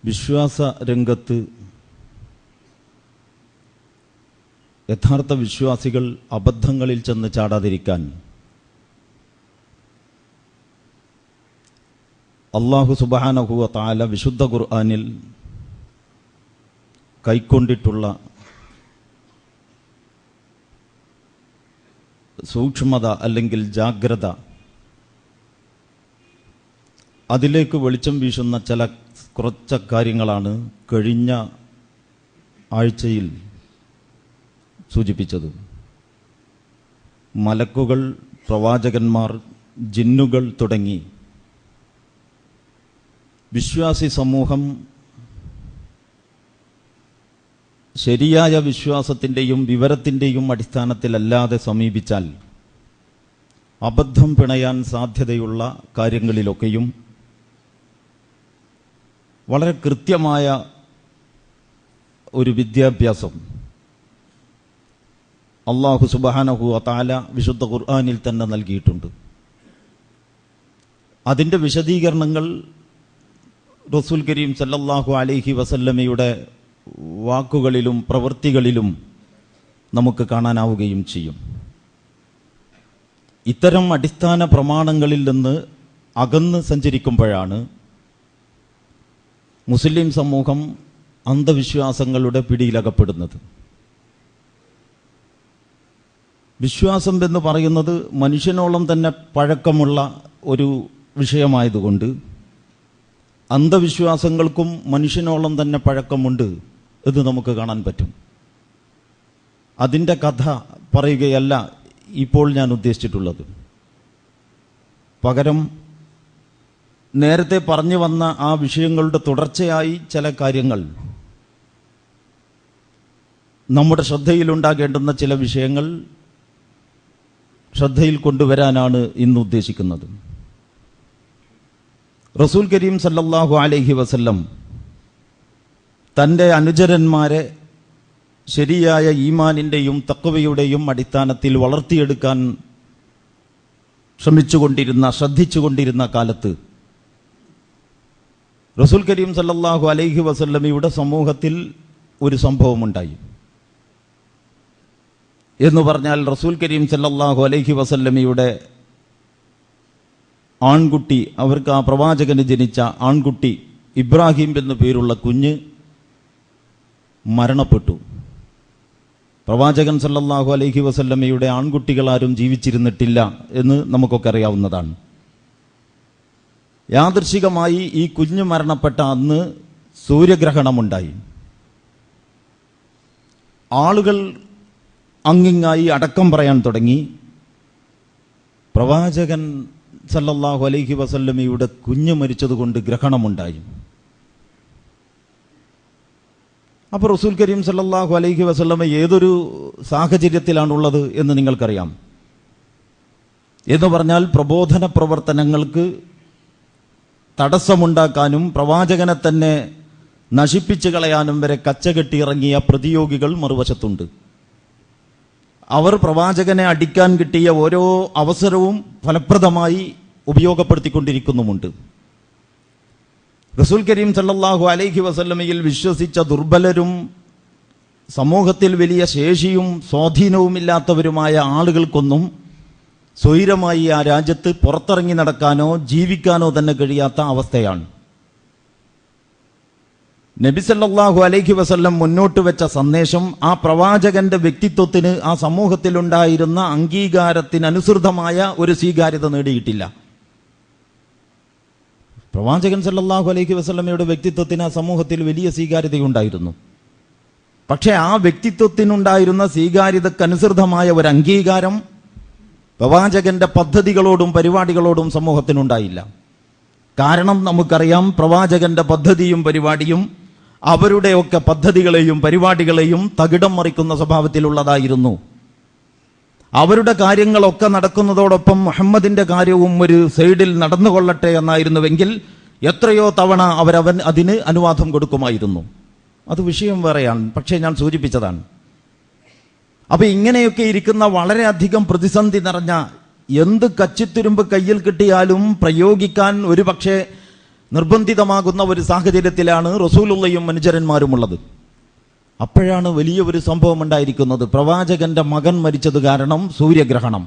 വിശ്വാസ രംഗത്ത് യഥാർത്ഥ വിശ്വാസികൾ അബദ്ധങ്ങളിൽ ചെന്ന് ചാടാതിരിക്കാൻ അല്ലാഹു സുബ്ഹാനഹു വ തആല വിശുദ്ധ ഖുർആനിൽ കൈക്കൊണ്ടിട്ടുള്ള സൂക്ഷ്മത അല്ലെങ്കിൽ ജാഗ്രത, അതിലേക്ക് വെളിച്ചം വീശുന്ന കുറച്ച് കാര്യങ്ങളാണ് കഴിഞ്ഞ ആഴ്ചയിൽ സൂചിപ്പിച്ചത്. മലക്കുകൾ, പ്രവാചകന്മാർ, ജിന്നുകൾ തുടങ്ങി വിശ്വാസി സമൂഹം ശരിയായ വിശ്വാസത്തിൻ്റെയും വിവരത്തിൻ്റെയും അടിസ്ഥാനത്തിലല്ലാതെ സമീപിച്ചാൽ അബദ്ധം പിണയാൻ സാധ്യതയുള്ള കാര്യങ്ങളിലൊക്കെയും വളരെ കൃത്യമായ ഒരു വിദ്യാഭ്യാസം അല്ലാഹു സുബ്ഹാനഹു വ തആല വിശുദ്ധ ഖുർആനിൽ തന്നെ നൽകിയിട്ടുണ്ട്. അതിൻ്റെ വിശദീകരണങ്ങൾ റസൂൽ കരീം സല്ലല്ലാഹു അലൈഹി വസല്ലമയുടെ വാക്കുകളിലും പ്രവൃത്തികളിലും നമുക്ക് കാണാനാവുകയും ചെയ്യും. ഇത്തരം അടിസ്ഥാന പ്രമാണങ്ങളിൽ നിന്ന് അകന്ന് സഞ്ചരിക്കുമ്പോഴാണ് മുസ്ലിം സമൂഹം അന്ധവിശ്വാസങ്ങളുടെ പിടിയിലകപ്പെടുന്നത്. വിശ്വാസം എന്ന് പറയുന്നത് മനുഷ്യനോളം തന്നെ പഴക്കമുള്ള ഒരു വിഷയമായതുകൊണ്ട് അന്ധവിശ്വാസങ്ങൾക്കും മനുഷ്യനോളം തന്നെ പഴക്കമുണ്ട് എന്ന് നമുക്ക് കാണാൻ പറ്റും. അതിൻ്റെ കഥ പറയുകയല്ല ഇപ്പോൾ ഞാൻ ഉദ്ദേശിച്ചിട്ടുള്ളത്. പകരം നേരത്തെ പറഞ്ഞു വന്ന ആ വിഷയങ്ങളുടെ തുടർച്ചയായി ചില കാര്യങ്ങൾ, നമ്മുടെ ശ്രദ്ധയിലുണ്ടാകേണ്ടുന്ന ചില വിഷയങ്ങൾ ശ്രദ്ധയിൽ കൊണ്ടുവരാനാണ് ഇന്ന് ഉദ്ദേശിക്കുന്നത്. റസൂൽ കരീം സല്ലല്ലാഹു അലൈഹി വസല്ലം തൻ്റെ അനുചരന്മാരെ ശരിയായ ഈമാനിൻ്റെയും തഖ്വയുടെയും അടിസ്ഥാനത്തിൽ വളർത്തിയെടുക്കാൻ ശ്രദ്ധിച്ചുകൊണ്ടിരുന്ന കാലത്ത് റസൂൽ കരീം സല്ലല്ലാഹു അലൈഹി വസല്ലമയുടെ സമൂഹത്തിൽ ഒരു സംഭവമുണ്ടായി. എന്ന് പറഞ്ഞാൽ റസൂൽ കരീം സല്ലല്ലാഹു അലൈഹി വസല്ലമയുടെ ആൺകുട്ടി, അവർക്ക് ആ പ്രവാചകന് ജനിച്ച ആൺകുട്ടി ഇബ്രാഹിം എന്നു പേരുള്ള കുഞ്ഞ് മരണപ്പെട്ടു. പ്രവാചകൻ സല്ലല്ലാഹു അലൈഹി വസല്ലമയുടെ ആൺകുട്ടികളാരും ജീവിച്ചിരുന്നിട്ടില്ല എന്ന് നമുക്കൊക്കെ അറിയാവുന്നതാണ്. യാദൃശ്ചികമായി ഈ കുഞ്ഞ് മരണപ്പെട്ട അന്ന് സൂര്യഗ്രഹണമുണ്ടായി. ആളുകൾ അങ്ങിങ്ങായി അടക്കം പറയാൻ തുടങ്ങി. പ്രവാചകൻ സല്ലല്ലാഹു അലൈഹി വസല്ലമയുടെ കുഞ്ഞ് മരിച്ചതുകൊണ്ട് ഗ്രഹണമുണ്ടായി. അപ്പോൾ റസൂൽ കരീം സല്ലല്ലാഹു അലൈഹി വസല്ലമ ഏതൊരു സാഹചര്യത്തിലാണുള്ളത് എന്ന് നിങ്ങൾക്കറിയാം. എന്ന് പറഞ്ഞാൽ പ്രബോധന പ്രവർത്തനങ്ങൾക്ക് തടസ്സമുണ്ടാക്കാനും പ്രവാചകനെ തന്നെ നശിപ്പിച്ചു കളയാനും വരെ കച്ചകെട്ടിയിറങ്ങിയ പ്രതിയോഗികൾ മറുവശത്തുണ്ട്. അവർ പ്രവാചകനെ അടിക്കാൻ കിട്ടിയ ഓരോ അവസരവും ഫലപ്രദമായി ഉപയോഗപ്പെടുത്തിക്കൊണ്ടിരിക്കുന്നുമുണ്ട്. റസൂൽ കരീം സല്ലല്ലാഹു അലൈഹി വസല്ലമയിൽ വിശ്വസിച്ച ദുർബലരും സമൂഹത്തിൽ വലിയ ശേഷിയും സ്വാധീനവുമില്ലാത്തവരുമായ ആളുകൾക്കൊന്നും സ്വൈരമായി ആ രാജ്യത്ത് പുറത്തിറങ്ങി നടക്കാനോ ജീവിക്കാനോ തന്നെ കഴിയാത്ത അവസ്ഥയാണ്. നബി സല്ലല്ലാഹു അലൈഹി വസല്ലം മുന്നോട്ട് വെച്ച സന്ദേശം ആ പ്രവാചകന്റെ വ്യക്തിത്വത്തിന് ആ സമൂഹത്തിലുണ്ടായിരുന്ന അംഗീകാരത്തിനനുസൃതമായ ഒരു സ്വീകാര്യത നേടിയിട്ടില്ല. പ്രവാചകൻ സല്ലല്ലാഹു അലൈഹി വസല്ലമയുടെ വ്യക്തിത്വത്തിന് ആ സമൂഹത്തിൽ വലിയ സ്വീകാര്യതയുണ്ടായിരുന്നു. പക്ഷേ ആ വ്യക്തിത്വത്തിനുണ്ടായിരുന്ന സ്വീകാര്യതക്കനുസൃതമായ ഒരു അംഗീകാരം പ്രവാചകന്റെ പദ്ധതികളോടും പരിപാടികളോടും സമൂഹത്തിനുണ്ടായില്ല. കാരണം നമുക്കറിയാം, പ്രവാചകന്റെ പദ്ധതിയും പരിപാടിയും അവരുടെയൊക്കെ പദ്ധതികളെയും പരിപാടികളെയും തകിടം മറിക്കുന്ന സ്വഭാവത്തിലുള്ളതായിരുന്നു. അവരുടെ കാര്യങ്ങളൊക്കെ നടക്കുന്നതോടൊപ്പം മുഹമ്മദിന്റെ കാര്യവും ഒരു സൈഡിൽ നടന്നുകൊള്ളട്ടെ എന്നായിരുന്നുവെങ്കിൽ എത്രയോ തവണ അതിന് അനുവാദം കൊടുക്കുമായിരുന്നു. അത് വിഷയം വേറെയാണ്, പക്ഷേ ഞാൻ സൂചിപ്പിച്ചതാണ്. അപ്പൊ ഇങ്ങനെയൊക്കെ ഇരിക്കുന്ന വളരെയധികം പ്രതിസന്ധി നിറഞ്ഞ എന്ത് കച്ചിത്തുരുമ്പ് കയ്യിൽ കിട്ടിയാലും പ്രയോഗിക്കാൻ ഒരുപക്ഷെ നിർബന്ധിതമാകുന്ന ഒരു സാഹചര്യത്തിലാണ് റസൂലുള്ളയും അനുചരന്മാരുമുള്ളത്. അപ്പോഴാണ് വലിയ ഒരു സംഭവം ഉണ്ടായിരിക്കുന്നത്. പ്രവാചകന്റെ മകൻ മരിച്ചത് കാരണം സൂര്യഗ്രഹണം.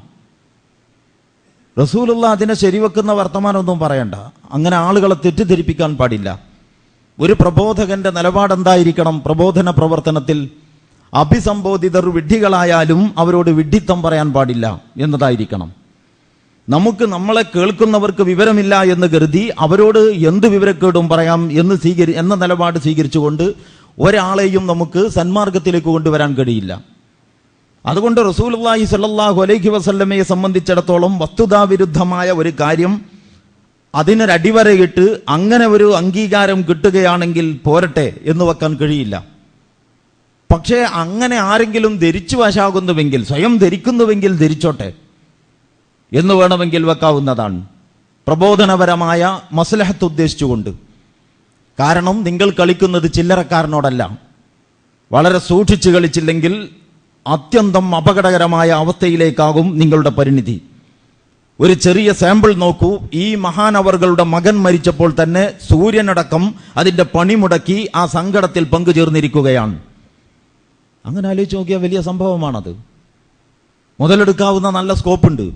റസൂലുള്ള അതിനെ ശരിവെക്കുന്ന വർത്തമാനമൊന്നും പറയണ്ട. അങ്ങനെ ആളുകളെ തെറ്റിദ്ധരിപ്പിക്കാൻ പാടില്ല. ഒരു പ്രബോധകന്റെ നിലപാടെന്തായിരിക്കണം? പ്രബോധന പ്രവർത്തനത്തിൽ അഭിസംബോധിതർ വിഡ്ഢികളായാലും അവരോട് വിഡ്ഢിത്തം പറയാൻ പാടില്ല എന്നതായിരിക്കണം. നമുക്ക് നമ്മളെ കേൾക്കുന്നവർക്ക് വിവരമില്ല എന്ന് കരുതി അവരോട് എന്ത് വിവരക്കേടും പറയാം എന്ന നിലപാട് സ്വീകരിച്ചുകൊണ്ട് ഒരാളെയും നമുക്ക് സന്മാർഗത്തിലേക്ക് കൊണ്ടുവരാൻ കഴിയില്ല. അതുകൊണ്ട് റസൂലുള്ളാഹി സ്വല്ലല്ലാഹു അലൈഹി വസല്ലമയെ സംബന്ധിച്ചിടത്തോളം വസ്തുതാവിരുദ്ധമായ ഒരു കാര്യം അതിനൊരടിവരയിട്ട് അങ്ങനെ ഒരു അംഗീകാരം കിട്ടുകയാണെങ്കിൽ പോരട്ടെ എന്ന് വെക്കാൻ കഴിയില്ല. പക്ഷേ അങ്ങനെ ആരെങ്കിലും ധരിച്ചു വശാകുന്നുവെങ്കിൽ, സ്വയം ധരിക്കുന്നുവെങ്കിൽ ധരിച്ചോട്ടെ എന്ന് വേണമെങ്കിൽ വെക്കാവുന്നതാണ്, പ്രബോധനപരമായ മസ്ലഹത്ത് ഉദ്ദേശിച്ചുകൊണ്ട്. കാരണം നിങ്ങൾ കളിക്കുന്നത് ചില്ലറക്കാരനോടല്ല. വളരെ സൂക്ഷിച്ചു കളിച്ചില്ലെങ്കിൽ അത്യന്തം അപകടകരമായ അവസ്ഥയിലേക്കാകും നിങ്ങളുടെ പരിണിതി. ഒരു ചെറിയ സാമ്പിൾ നോക്കൂ. ഈ മഹാനവറുകളുടെ മകൻ മരിച്ചപ്പോൾ തന്നെ സൂര്യനടക്കം അതിന്റെ പണിമുടക്കി ആ സങ്കടത്തിൽ പങ്കുചേർന്നിരിക്കുകയാണ്. അങ്ങനെ ആലോചിച്ച് നോക്കിയാൽ വലിയ സംഭവമാണത്. മുതലെടുക്കാവുന്ന നല്ല സ്കോപ്പുണ്ട്.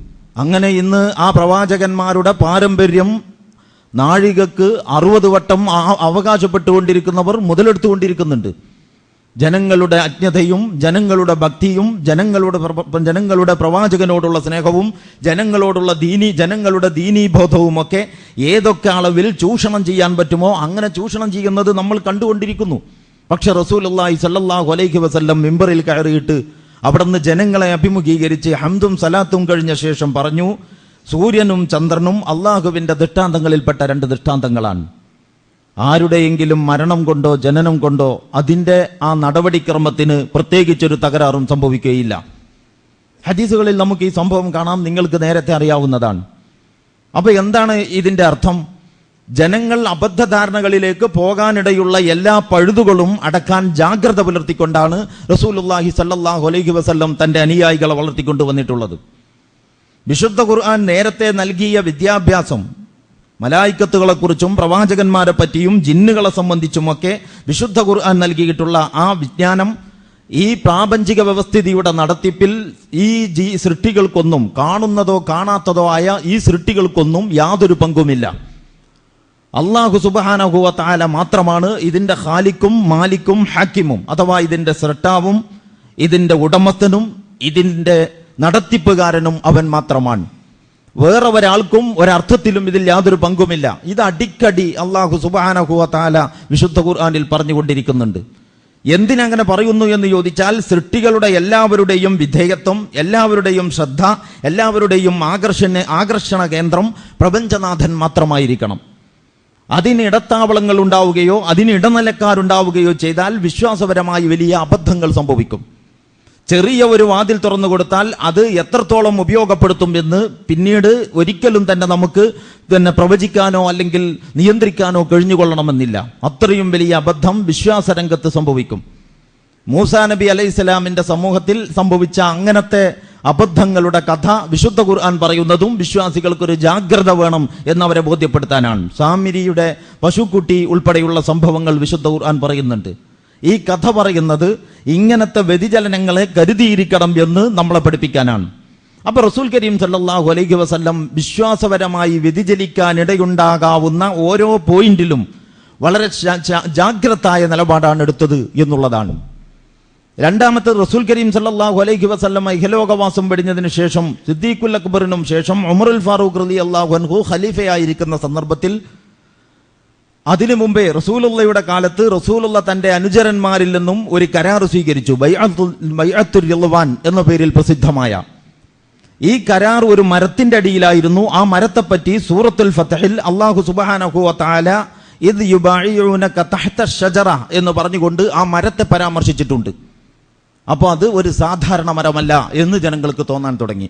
അങ്ങനെ ഇന്ന് ആ പ്രവാചകന്മാരുടെ പാരമ്പര്യം നാഴികക്ക് 60 വട്ടം അവകാശപ്പെട്ടുകൊണ്ടിരിക്കുന്നവർ മുതലെടുത്തുകൊണ്ടിരിക്കുന്നുണ്ട്. ജനങ്ങളുടെ അജ്ഞതയും ജനങ്ങളുടെ ഭക്തിയും ജനങ്ങളുടെ പ്രവാചകനോടുള്ള സ്നേഹവും ജനങ്ങളുടെ ദീനീബോധവും ഒക്കെ ഏതൊക്കെ അളവിൽ ചൂഷണം ചെയ്യാൻ പറ്റുമോ അങ്ങനെ ചൂഷണം ചെയ്യുന്നത് നമ്മൾ കണ്ടുകൊണ്ടിരിക്കുന്നു. പക്ഷെ റസൂലുള്ളാഹി സ്വല്ലല്ലാഹു അലൈഹി വസല്ലം മിമ്പറിൽ കയറിയിട്ട് അവിടുന്ന് ജനങ്ങളെ അഭിമുഖീകരിച്ച് ഹംദും സലാത്തും കഴിഞ്ഞ ശേഷം പറഞ്ഞു, സൂര്യനും ചന്ദ്രനും അള്ളാഹുവിന്റെ ദൃഷ്ടാന്തങ്ങളിൽപ്പെട്ട 2 ദൃഷ്ടാന്തങ്ങളാണ്. ആരുടെയെങ്കിലും മരണം കൊണ്ടോ ജനനം കൊണ്ടോ അതിന്റെ ആ നടപടിക്രമത്തിന് പ്രത്യേകിച്ചൊരു തകരാറും സംഭവിക്കുകയില്ല. ഹദീസുകളിൽ നമുക്ക് ഈ സംഭവം കാണാം, നിങ്ങൾക്ക് നേരത്തെ അറിയാവുന്നതാണ്. അപ്പൊ എന്താണ് ഇതിന്റെ അർത്ഥം? ജനങ്ങൾ അബദ്ധധാരണകളിലേക്ക് പോകാനിടയുള്ള എല്ലാ പഴുതുകളും അടക്കാൻ ജാഗ്രത പുലർത്തിക്കൊണ്ടാണ് റസൂലുള്ളാഹി സ്വല്ലല്ലാഹു അലൈഹി വസല്ലം തന്റെ അനുയായികളെ വളർത്തിക്കൊണ്ടുവന്നിട്ടുള്ളത്. വിശുദ്ധ ഖുർആൻ നേരത്തെ നൽകിയ വിദ്യാഭ്യാസം, മലായിക്കത്തുകളെക്കുറിച്ചും പ്രവാചകന്മാരെ പറ്റിയും ജിന്നുകളെ സംബന്ധിച്ചുമൊക്കെ വിശുദ്ധ ഖുർആൻ നൽകിയിട്ടുള്ള ആ വിജ്ഞാനം ഈ പ്രാപഞ്ചിക വ്യവസ്ഥിതിയുടെ നടത്തിപ്പിൽ ഈ സൃഷ്ടികൾക്കൊന്നും, കാണുന്നതോ കാണാത്തതോ ആയ ഈ സൃഷ്ടികൾക്കൊന്നും യാതൊരു പങ്കുമില്ല. അല്ലാഹു സുബ്ഹാനഹു വ തആല മാത്രമാണ് ഇതിന്റെ ഖാലിക്കും മാലിക്കും ഹാക്കിമും, അഥവാ ഇതിന്റെ സൃഷ്ടാവും ഇതിന്റെ ഉടമസ്ഥനും ഇതിന്റെ നടത്തിപ്പുകാരനും അവൻ മാത്രമാണ്. വേറെ ഒരാൾക്കും ഒരർത്ഥത്തിലും ഇതിൽ യാതൊരു പങ്കുമില്ല. ഇത് അടിക്കടി അല്ലാഹു സുബ്ഹാനഹു വ തആല വിശുദ്ധ ഖുർആനിൽ പറഞ്ഞുകൊണ്ടിരിക്കുന്നുണ്ട്. എന്തിനങ്ങനെ പറയുന്നു എന്ന് ചോദിച്ചാൽ, സൃഷ്ടികളുടെ എല്ലാവരുടെയും വിധേയത്വം, എല്ലാവരുടെയും ശ്രദ്ധ, എല്ലാവരുടെയും ആകർഷണ കേന്ദ്രം പ്രപഞ്ചനാഥൻ മാത്രമായിരിക്കണം. അതിന് ഇടത്താവളങ്ങൾ ഉണ്ടാവുകയോ അതിന് ഇടനിലക്കാരുണ്ടാവുകയോ ചെയ്താൽ വിശ്വാസപരമായി വലിയ അബദ്ധങ്ങൾ സംഭവിക്കും. ചെറിയ ഒരു വാതിൽ തുറന്നു കൊടുത്താൽ അത് എത്രത്തോളം ഉപയോഗപ്പെടുത്തും എന്ന് പിന്നീട് ഒരിക്കലും തന്നെ നമുക്ക് പ്രവചിക്കാനോ അല്ലെങ്കിൽ നിയന്ത്രിക്കാനോ കഴിഞ്ഞുകൊള്ളണമെന്നില്ല. അത്രയും വലിയ അബദ്ധം വിശ്വാസരംഗത്ത് സംഭവിക്കും. മൂസാ നബി അലൈഹിസ്സലാമിന്റെ സമൂഹത്തിൽ സംഭവിച്ച അങ്ങനത്തെ അബദ്ധങ്ങളുടെ കഥ വിശുദ്ധ ഖുർആൻ പറയുന്നതും വിശ്വാസികൾക്കൊരു ജാഗ്രത വേണം എന്നവരെ ബോധ്യപ്പെടുത്താനാണ്. സാമിരിയുടെ പശുക്കുട്ടി ഉൾപ്പെടെയുള്ള സംഭവങ്ങൾ വിശുദ്ധ ഖുർആൻ പറയുന്നുണ്ട്. ഈ കഥ പറയുന്നത് ഇങ്ങനത്തെ വ്യതിചലനങ്ങളെ കരുതിയിരിക്കണം എന്ന് നമ്മളെ പഠിപ്പിക്കാനാണ്. അപ്പൊ റസൂൽ കരീം സല്ലല്ലാഹു അലൈഹി വസല്ലം വിശ്വാസപരമായി വ്യതിചലിക്കാനിടയുണ്ടാകാവുന്ന ഓരോ പോയിന്റിലും വളരെ ജാഗ്രതായ നിലപാടാണ് എടുത്തത് എന്നുള്ളതാണ്. രണ്ടാമത്തെ, റസൂൽ കരീം സല്ലല്ലാഹു അലൈഹി വസല്ലം ഇഹലോകവാസം വെടിഞ്ഞതിനു ശേഷം സിദ്ദീഖുൽ അക്ബറിനും ശേഷം ഉമറുൽ ഫാറൂഖ് റളിയല്ലാഹു അൻഹു ഖലീഫയായിരിക്കുന്ന സന്ദർഭത്തിൽ, അതിനു മുമ്പേ റസൂലുള്ളയുടെ കാലത്ത് റസൂലുള്ള തന്റെ അനുചരന്മാരിൽ നിന്നും ഒരു കരാർ സ്വീകരിച്ചു, ബൈഅത്തുർ റിളവാൻ എന്ന പേരിൽ പ്രസിദ്ധമായ. ഈ കരാർ ഒരു മരത്തിന്റെ അടിയിലായിരുന്നു. ആ മരത്തെപ്പറ്റി സൂറത്തുൽ ഫത്ഹിൽ അല്ലാഹു സുബ്ഹാനഹു വ തആല ഇദ് യുബായിഊനക തഹ്ത അഷ്ജറ എന്ന് പറഞ്ഞുകൊണ്ട് ആ മരത്തെ പരാമർശിച്ചിട്ടുണ്ട്. അപ്പോൾ അത് ഒരു സാധാരണ മരമല്ല എന്ന് ജനങ്ങൾക്ക് തോന്നാൻ തുടങ്ങി.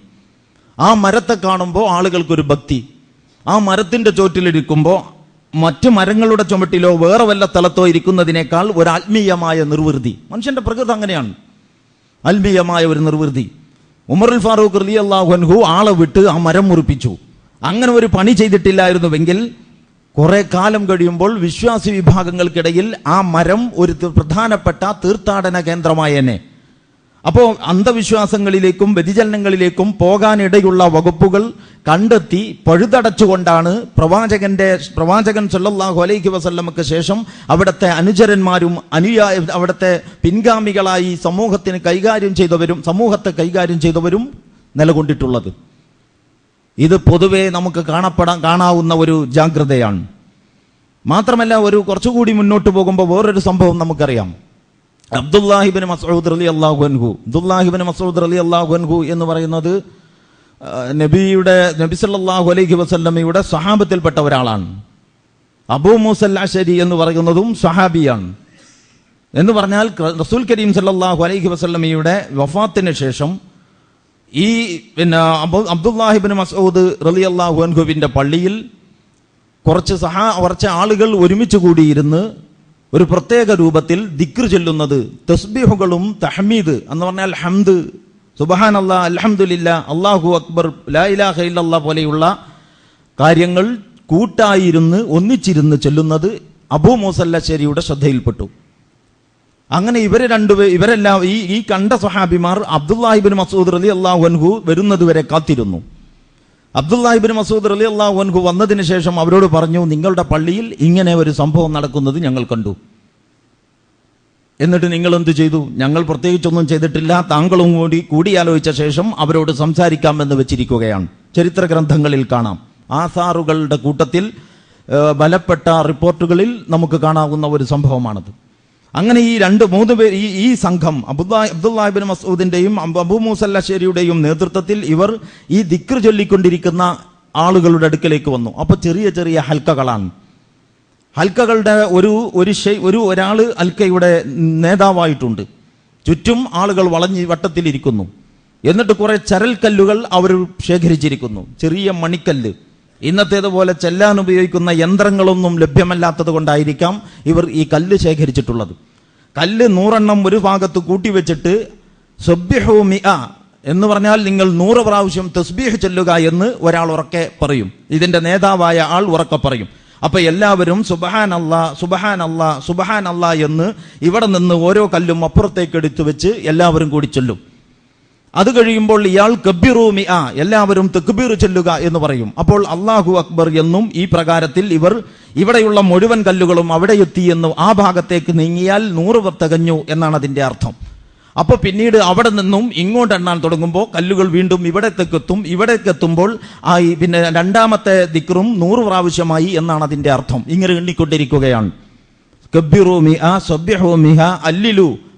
ആ മരത്തെ കാണുമ്പോൾ ആളുകൾക്കൊരു ഭക്തി. ആ മരത്തിന്റെ ചോട്ടിലിരിക്കുമ്പോൾ മറ്റു മരങ്ങളുടെ ചുമട്ടിലോ വേറെ വല്ല സ്ഥലത്തോ ഇരിക്കുന്നതിനേക്കാൾ ഒരു ആത്മീയമായ നിർവൃതി. മനുഷ്യന്റെ പ്രകൃതി അങ്ങനെയാണ്, ആത്മീയമായ ഒരു നിർവൃതി. ഉമറുൽ ഫാറൂഖ് റളിയല്ലാഹു അൻഹു ആളെ വിട്ട് ആ മരം മുറിപ്പിച്ചു. അങ്ങനെ ഒരു പണി ചെയ്തിട്ടില്ലായിരുന്നുവെങ്കിൽ കുറെ കാലം കഴിയുമ്പോൾ വിശ്വാസി വിഭാഗങ്ങൾക്കിടയിൽ ആ മരം ഒരു പ്രധാനപ്പെട്ട തീർത്ഥാടന കേന്ദ്രമായേനെ. അപ്പോൾ അന്ധവിശ്വാസങ്ങളിലേക്കും വ്യതിചലനങ്ങളിലേക്കും പോകാനിടയുള്ള വകുപ്പുകൾ കണ്ടെത്തി പഴുതടച്ചുകൊണ്ടാണ് പ്രവാചകൻ സല്ലല്ലാഹു അലൈഹി വസല്ലമക്ക് ശേഷം അവിടുത്തെ അനുചരന്മാരും അവിടുത്തെ പിൻഗാമികളായി സമൂഹത്തെ കൈകാര്യം ചെയ്തവരും നിലകൊണ്ടിട്ടുള്ളത്. ഇത് പൊതുവെ നമുക്ക് കാണാവുന്ന ഒരു ജാഗ്രതയാണ്. മാത്രമല്ല, കുറച്ചുകൂടി മുന്നോട്ട് പോകുമ്പോൾ വേറൊരു സംഭവം നമുക്കറിയാം. അബ്ദുല്ലാഹിബ്നു മസ്ഊദ് റളിയല്ലാഹു അൻഹു എന്ന് പറയുന്നത് നബി സല്ലല്ലാഹു അലൈഹി വസല്ലമയുടെ സ്വഹാബത്തിൽപ്പെട്ട ഒരാളാണ്. അബൂ മൂസൽ അശ്അരി എന്ന് പറയുന്നതും സ്വഹാബിയാണ്. എന്ന് പറഞ്ഞാൽ റസൂൽ കരീം സല്ലല്ലാഹു അലൈഹി വസല്ലമയുടെ വഫാത്തിന് ശേഷം ഈ അബ്ദുല്ലാഹിബ്നു മസ്ഊദ് റളിയല്ലാഹു അൻഹുവിന്റെ പള്ളിയിൽ കുറച്ച് ആളുകൾ ഒരുമിച്ച് കൂടിയിരുന്ന് ഒരു പ്രത്യേക രൂപത്തിൽ ദിക്ർ ചൊല്ലുന്നത്, തസ്ബീഹുകളും തഹ്മീദ് എന്ന് പറഞ്ഞാൽ ഹംദ്, സുബ്ഹാനല്ലാഹ്, അൽഹംദുലില്ലാ, അല്ലാഹു അക്ബർ, ലാ ഇലാഹ ഇല്ലല്ലാഹ് പോലെയുള്ള കാര്യങ്ങൾ ഒന്നിച്ചിരുന്ന് ചൊല്ലുന്നത് അബൂ മൂസൽ അശ്അരിയുടെ ശ്രദ്ധയിൽപ്പെട്ടു. അങ്ങനെ ഇവരെല്ലാം ഈ കണ്ട സ്വഹാബിമാർ അബ്ദുല്ലാഹിബ്നു മസ്ഊദ് റളിയല്ലാഹു അൻഹു വരുന്നത് വരെ കാത്തിരുന്നു. അബ്ദുല്ലാഹിബ്നു മസ്ഊദ് റളിയല്ലാഹു അൻഹു വന്നതിന് ശേഷം അവരോട് പറഞ്ഞു, നിങ്ങളുടെ പള്ളിയിൽ ഇങ്ങനെ ഒരു സംഭവം നടക്കുന്നത് ഞങ്ങൾ കണ്ടു. എന്നിട്ട് നിങ്ങൾ എന്ത് ചെയ്തു? ഞങ്ങൾ പ്രത്യേകിച്ചൊന്നും ചെയ്തിട്ടില്ല, താങ്കളും കൂടിയാലോചിച്ച ശേഷം അവരോട് സംസാരിക്കാമെന്ന് വെച്ചിരിക്കുകയാണ്. ചരിത്ര ഗ്രന്ഥങ്ങളിൽ കാണാം. ആസാറുകളുടെ കൂട്ടത്തിൽ ബലപ്പെട്ട റിപ്പോർട്ടുകളിൽ നമുക്ക് കാണാവുന്ന ഒരു സംഭവമാണത്. അങ്ങനെ ഈ 2-3 പേർ, ഈ സംഘം അബ്ദുല്ലാഹിബ്നു മസ്ഊദിന്റെയും അബൂ മൂസൽ അശ്അരിയുടെയും നേതൃത്വത്തിൽ ഇവർ ഈ ദിക്ർ ചൊല്ലിക്കൊണ്ടിരിക്കുന്ന ആളുകളുടെ അടുക്കലേക്ക് വന്നു. അപ്പൊ ചെറിയ ചെറിയ ഹൽക്കകളാണ്. ഹൽക്കകളുടെ ഒരാള് ഹൽക്കയുടെ നേതാവായിട്ടുണ്ട്. ചുറ്റും ആളുകൾ വളഞ്ഞ് വട്ടത്തിലിരിക്കുന്നു. എന്നിട്ട് കുറെ ചരൽക്കല്ലുകൾ അവർ ശേഖരിച്ചിരിക്കുന്നു. ചെറിയ മണിക്കല്ല്. ഇന്നത്തേതുപോലെ ചെല്ലാൻ ഉപയോഗിക്കുന്ന യന്ത്രങ്ങളൊന്നും ലഭ്യമല്ലാത്തത് കൊണ്ടായിരിക്കാം ഇവർ ഈ കല്ല് ശേഖരിച്ചിട്ടുള്ളത്. കല്ല് 100 എണ്ണം ഒരു ഭാഗത്ത് കൂട്ടിവെച്ചിട്ട് സബ്ബിഹു മിഅ എന്ന് പറഞ്ഞാൽ നിങ്ങൾ 100 പ്രാവശ്യം തസ്ബീഹ് ചൊല്ലുക എന്ന് ഒരാൾ ഉറക്കെ പറയും. ഇതിന്റെ നേതാവായ ആൾ ഉറക്കെ പറയും. അപ്പൊ എല്ലാവരും സുബ്ഹാനല്ലാഹ് സുബ്ഹാനല്ലാഹ് സുബ്ഹാനല്ലാഹ് എന്ന് ഇവിടെ നിന്ന് ഓരോ കല്ലും അപ്പുറത്തേക്ക് എടുത്തു വെച്ച് എല്ലാവരും കൂടി ചൊല്ലും. അത് കഴിയുമ്പോൾ ഇയാൾ കബ്ബിറു മിഅ, എല്ലാവരും തക്ബീർ ചൊല്ലുക എന്ന് പറയും. അപ്പോൾ അല്ലാഹു അക്ബർ എന്നും ഈ പ്രകാരത്തിൽ ഇവിടെയുള്ള മുഴുവൻ കല്ലുകളും അവിടെ എത്തിയെന്നും ആ ഭാഗത്തേക്ക് നീങ്ങിയാൽ 100 തികഞ്ഞു എന്നാണ് അതിന്റെ അർത്ഥം. അപ്പൊ പിന്നീട് അവിടെ നിന്നും ഇങ്ങോട്ട് എണ്ണാൻ തുടങ്ങുമ്പോൾ കല്ലുകൾ വീണ്ടും ഇവിടേക്ക് എത്തുമ്പോൾ പിന്നെ രണ്ടാമത്തെ ദിക്റും 100 പ്രാവശ്യമായി എന്നാണ് അതിന്റെ അർത്ഥം. ഇങ്ങനെ എണ്ണിക്കൊണ്ടിരിക്കുകയാണ്. കബ്ബിറു മിഅ സബ്ബിഹു മിഅ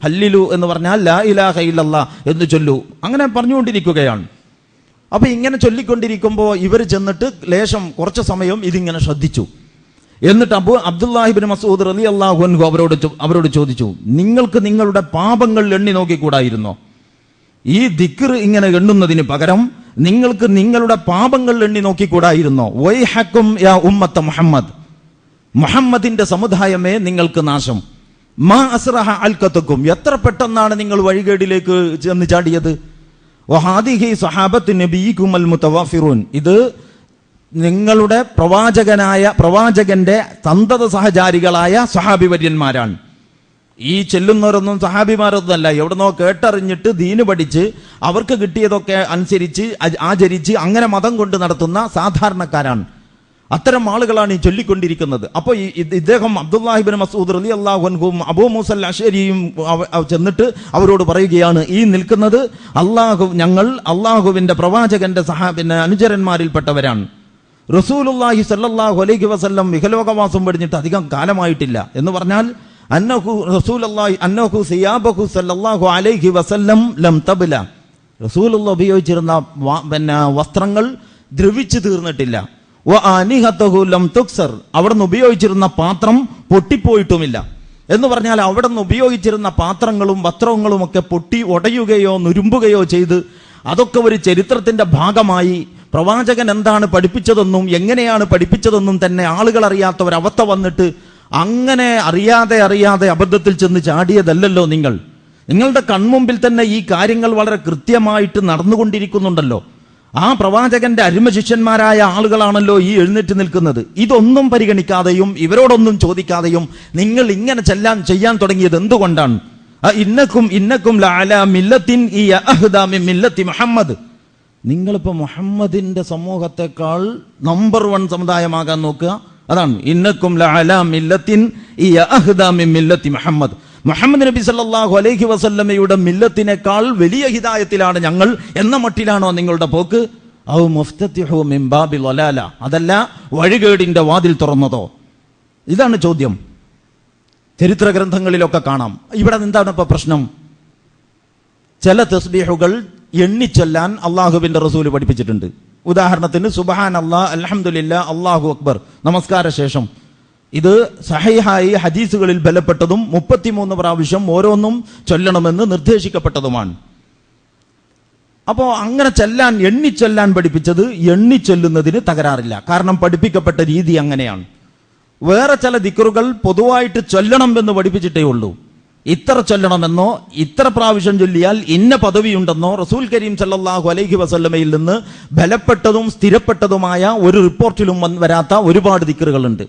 ഹല്ലിലു എന്ന് പറഞ്ഞാൽ ലാ ഇലാഹ ഇല്ലല്ലാഹ് എന്ന് ചൊല്ലു. അങ്ങനെ പറഞ്ഞുകൊണ്ടിരിക്കുകയാണ്. അപ്പൊ ഇങ്ങനെ ചൊല്ലിക്കൊണ്ടിരിക്കുമ്പോൾ ഇവർ ചെന്നിട്ട് കുറച്ച് സമയം ഇതിങ്ങനെ ശ്രദ്ധിച്ചു. എന്നിട്ട് അബ്ദുല്ലാഹിബ്നു മസ്ഊദ് റളിയല്ലാഹു അൻഹു അവരോട് ചോദിച്ചു, നിങ്ങൾക്ക് നിങ്ങളുടെ പാപങ്ങൾ എണ്ണി നോക്കിക്കൂടായിരുന്നോ? ഈ ദിക്ർ ഇങ്ങനെ എണ്ണുന്നതിന് പകരം നിങ്ങൾക്ക് നിങ്ങളുടെ പാപങ്ങൾ എണ്ണി നോക്കിക്കൂടായിരുന്നോ? വൈഹക്കും യാ ഉമ്മത്ത മുഹമ്മദ്, മുഹമ്മദിന്റെ സമുദായമേ നിങ്ങൾക്ക് നാശം. മാ അസ്റഹ അൽകതക്കും, എത്ര പെട്ടെന്നാണ് നിങ്ങൾ വഴികേടിലേക്ക് ചെന്ന് ചാടിയത്. വഹാദിഹി സഹാബത്ത് നബിയിക്കും അൽ മുതവാഫിറൂൻ, ഇത് നിങ്ങളുടെ പ്രവാചകന്റെ സന്തത സഹചാരികളായ സഹാബി വര്യന്മാരാണ്. ഈ ചെല്ലുന്നവരൊന്നും സഹാബിമാരൊന്നുമല്ല, എവിടുന്നോ കേട്ടറിഞ്ഞിട്ട് ദീന് പഠിച്ച് അവർക്ക് കിട്ടിയതൊക്കെ അനുസരിച്ച് ആചരിച്ച് അങ്ങനെ മതം കൊണ്ട് നടത്തുന്ന സാധാരണക്കാരാണ്. അത്തരം ആളുകളാണ് ഈ ചൊല്ലിക്കൊണ്ടിരിക്കുന്നത്. അപ്പോൾ ഇദ്ദേഹം അബ്ദുല്ലാഹിബ്നു മസ്ഊദ് റളിയല്ലാഹു അൻഹുവും അബൂ മൂസൽ അശ്അരിയും ചെന്നിട്ട് അവരോട് പറയുകയാണ്, ഈ നിൽക്കുന്നത് ഞങ്ങൾ അള്ളാഹുവിന്റെ പ്രവാചകന്റെ പിന്നെ അനുചരന്മാരിൽപ്പെട്ടവരാണ്. റസൂലുള്ളാഹി സ്വല്ലല്ലാഹു അലൈഹി വസല്ലം ഇഹലോകവാസം വെടിഞ്ഞിട്ട് അധികം കാലമായിട്ടില്ല. എന്ന് പറഞ്ഞാൽ അന്നഹു സിയാബഹു സ്വല്ലല്ലാഹു അലൈഹി വസല്ലം ലം തബ്ല, റസൂലുള്ള ഉപയോഗിച്ചിരുന്ന പിന്നെ വസ്ത്രങ്ങൾ ദ്രവിച്ചു തീർന്നിട്ടില്ല. അവിടുന്ന് ഉപയോഗിച്ചിരുന്ന പാത്രം പൊട്ടിപ്പോയിട്ടുമില്ല. എന്ന് പറഞ്ഞാൽ അവിടുന്ന് ഉപയോഗിച്ചിരുന്ന പാത്രങ്ങളും വസ്ത്രങ്ങളും ഒക്കെ പൊട്ടി ഉടയുകയോ നുരുമ്പുകയോ ചെയ്ത് അതൊക്കെ ഒരു ചരിത്രത്തിന്റെ ഭാഗമായി പ്രവാചകൻ എന്താണ് പഠിപ്പിച്ചതെന്നും എങ്ങനെയാണ് പഠിപ്പിച്ചതെന്നും തന്നെ ആളുകൾ അറിയാത്ത ഒരവസ്ഥ വന്നിട്ട് അങ്ങനെ അറിയാതെ അബദ്ധത്തിൽ ചെന്ന് ചാടിയതല്ലല്ലോ നിങ്ങളുടെ കൺമുമ്പിൽ തന്നെ ഈ കാര്യങ്ങൾ വളരെ കൃത്യമായിട്ട് നടന്നുകൊണ്ടിരിക്കുന്നുണ്ടല്ലോ. ആ പ്രവാചകന്റെ അരുമ ശിഷ്യന്മാരായ ആളുകളാണല്ലോ ഈ എഴുന്നേറ്റ് നിൽക്കുന്നത്. ഇതൊന്നും പരിഗണിക്കാതെയും ഇവരോടൊന്നും ചോദിക്കാതെയും നിങ്ങൾ ഇങ്ങനെ ചെയ്യാൻ തുടങ്ങിയത് എന്തുകൊണ്ടാണ്? ഇന്നക്കും ലഅലാ മില്ലത്തിൻ അഹ്ദാ മിൻ മില്ലത്തി മുഹമ്മദ്. നിങ്ങളിപ്പോ മുഹമ്മദിന്റെ സമൂഹത്തെക്കാൾ നമ്പർ 1 സമുദായമാകാൻ നോക്കുക. അതാണ് ഇന്നക്കും ലഅലാ മില്ലത്തിൻ അഹ്ദാ മിൻ മില്ലത്തി മുഹമ്മദ്. മുഹമ്മദ് നബി സല്ലല്ലാഹു അലൈഹി വസല്ലമയുടെ മില്ലത്തിനേക്കാൾ വലിയ ഹിദായത്തിലാണ് ഞങ്ങൾ എന്ന മട്ടിലാണോ നിങ്ങളുടെ പോക്ക്? ഔ മുഫ്തതിഹു മിൻ ബാബിൽ വലാല, അതല്ല വഴികേടിന്റെ വാതിൽ തുറന്നതോ? ഇതാണ് ചോദ്യം. ചരിത്ര ഗ്രന്ഥങ്ങളിലൊക്കെ കാണാം. ഇവിടെ എന്താണ് ഇപ്പൊ പ്രശ്നം? ചില തസ്ബീഹുകൾ എണ്ണിച്ചൊല്ലാൻ അള്ളാഹുവിന്റെ റസൂല് പഠിപ്പിച്ചിട്ടുണ്ട്. ഉദാഹരണത്തിന് സുബ്ഹാനല്ലാഹ്, അൽഹംദുലില്ലാഹ്, അല്ലാഹു അക്ബർ നമസ്കാര ശേഷം. ഇത് സഹീഹായി ഹദീസുകളിൽ ബലപ്പെട്ടതും 33 പ്രാവശ്യം ഓരോന്നും ചൊല്ലണമെന്ന് നിർദ്ദേശിക്കപ്പെട്ടതുമാണ്. അപ്പോ അങ്ങനെ എണ്ണിച്ചൊല്ലാൻ പഠിപ്പിച്ചത് എണ്ണിച്ചൊല്ലുന്നതിന് തകരാറില്ല, കാരണം പഠിപ്പിക്കപ്പെട്ട രീതി അങ്ങനെയാണ്. വേറെ ചില ദിക്റുകൾ പൊതുവായിട്ട് ചൊല്ലണം എന്ന് പഠിപ്പിച്ചിട്ടേ ഉള്ളൂ. ഇത്ര ചൊല്ലണമെന്നോ ഇത്ര പ്രാവശ്യം ചൊല്ലിയാൽ ഇന്ന പദവിയുണ്ടെന്നോ റസൂൽ കരീം സല്ലല്ലാഹു അലൈഹി വസല്ലമയിൽ നിന്ന് ബലപ്പെട്ടതും സ്ഥിരപ്പെട്ടതുമായ ഒരു റിപ്പോർട്ടിലും വരാത്ത ഒരുപാട് ദിക്റുകളുണ്ട്.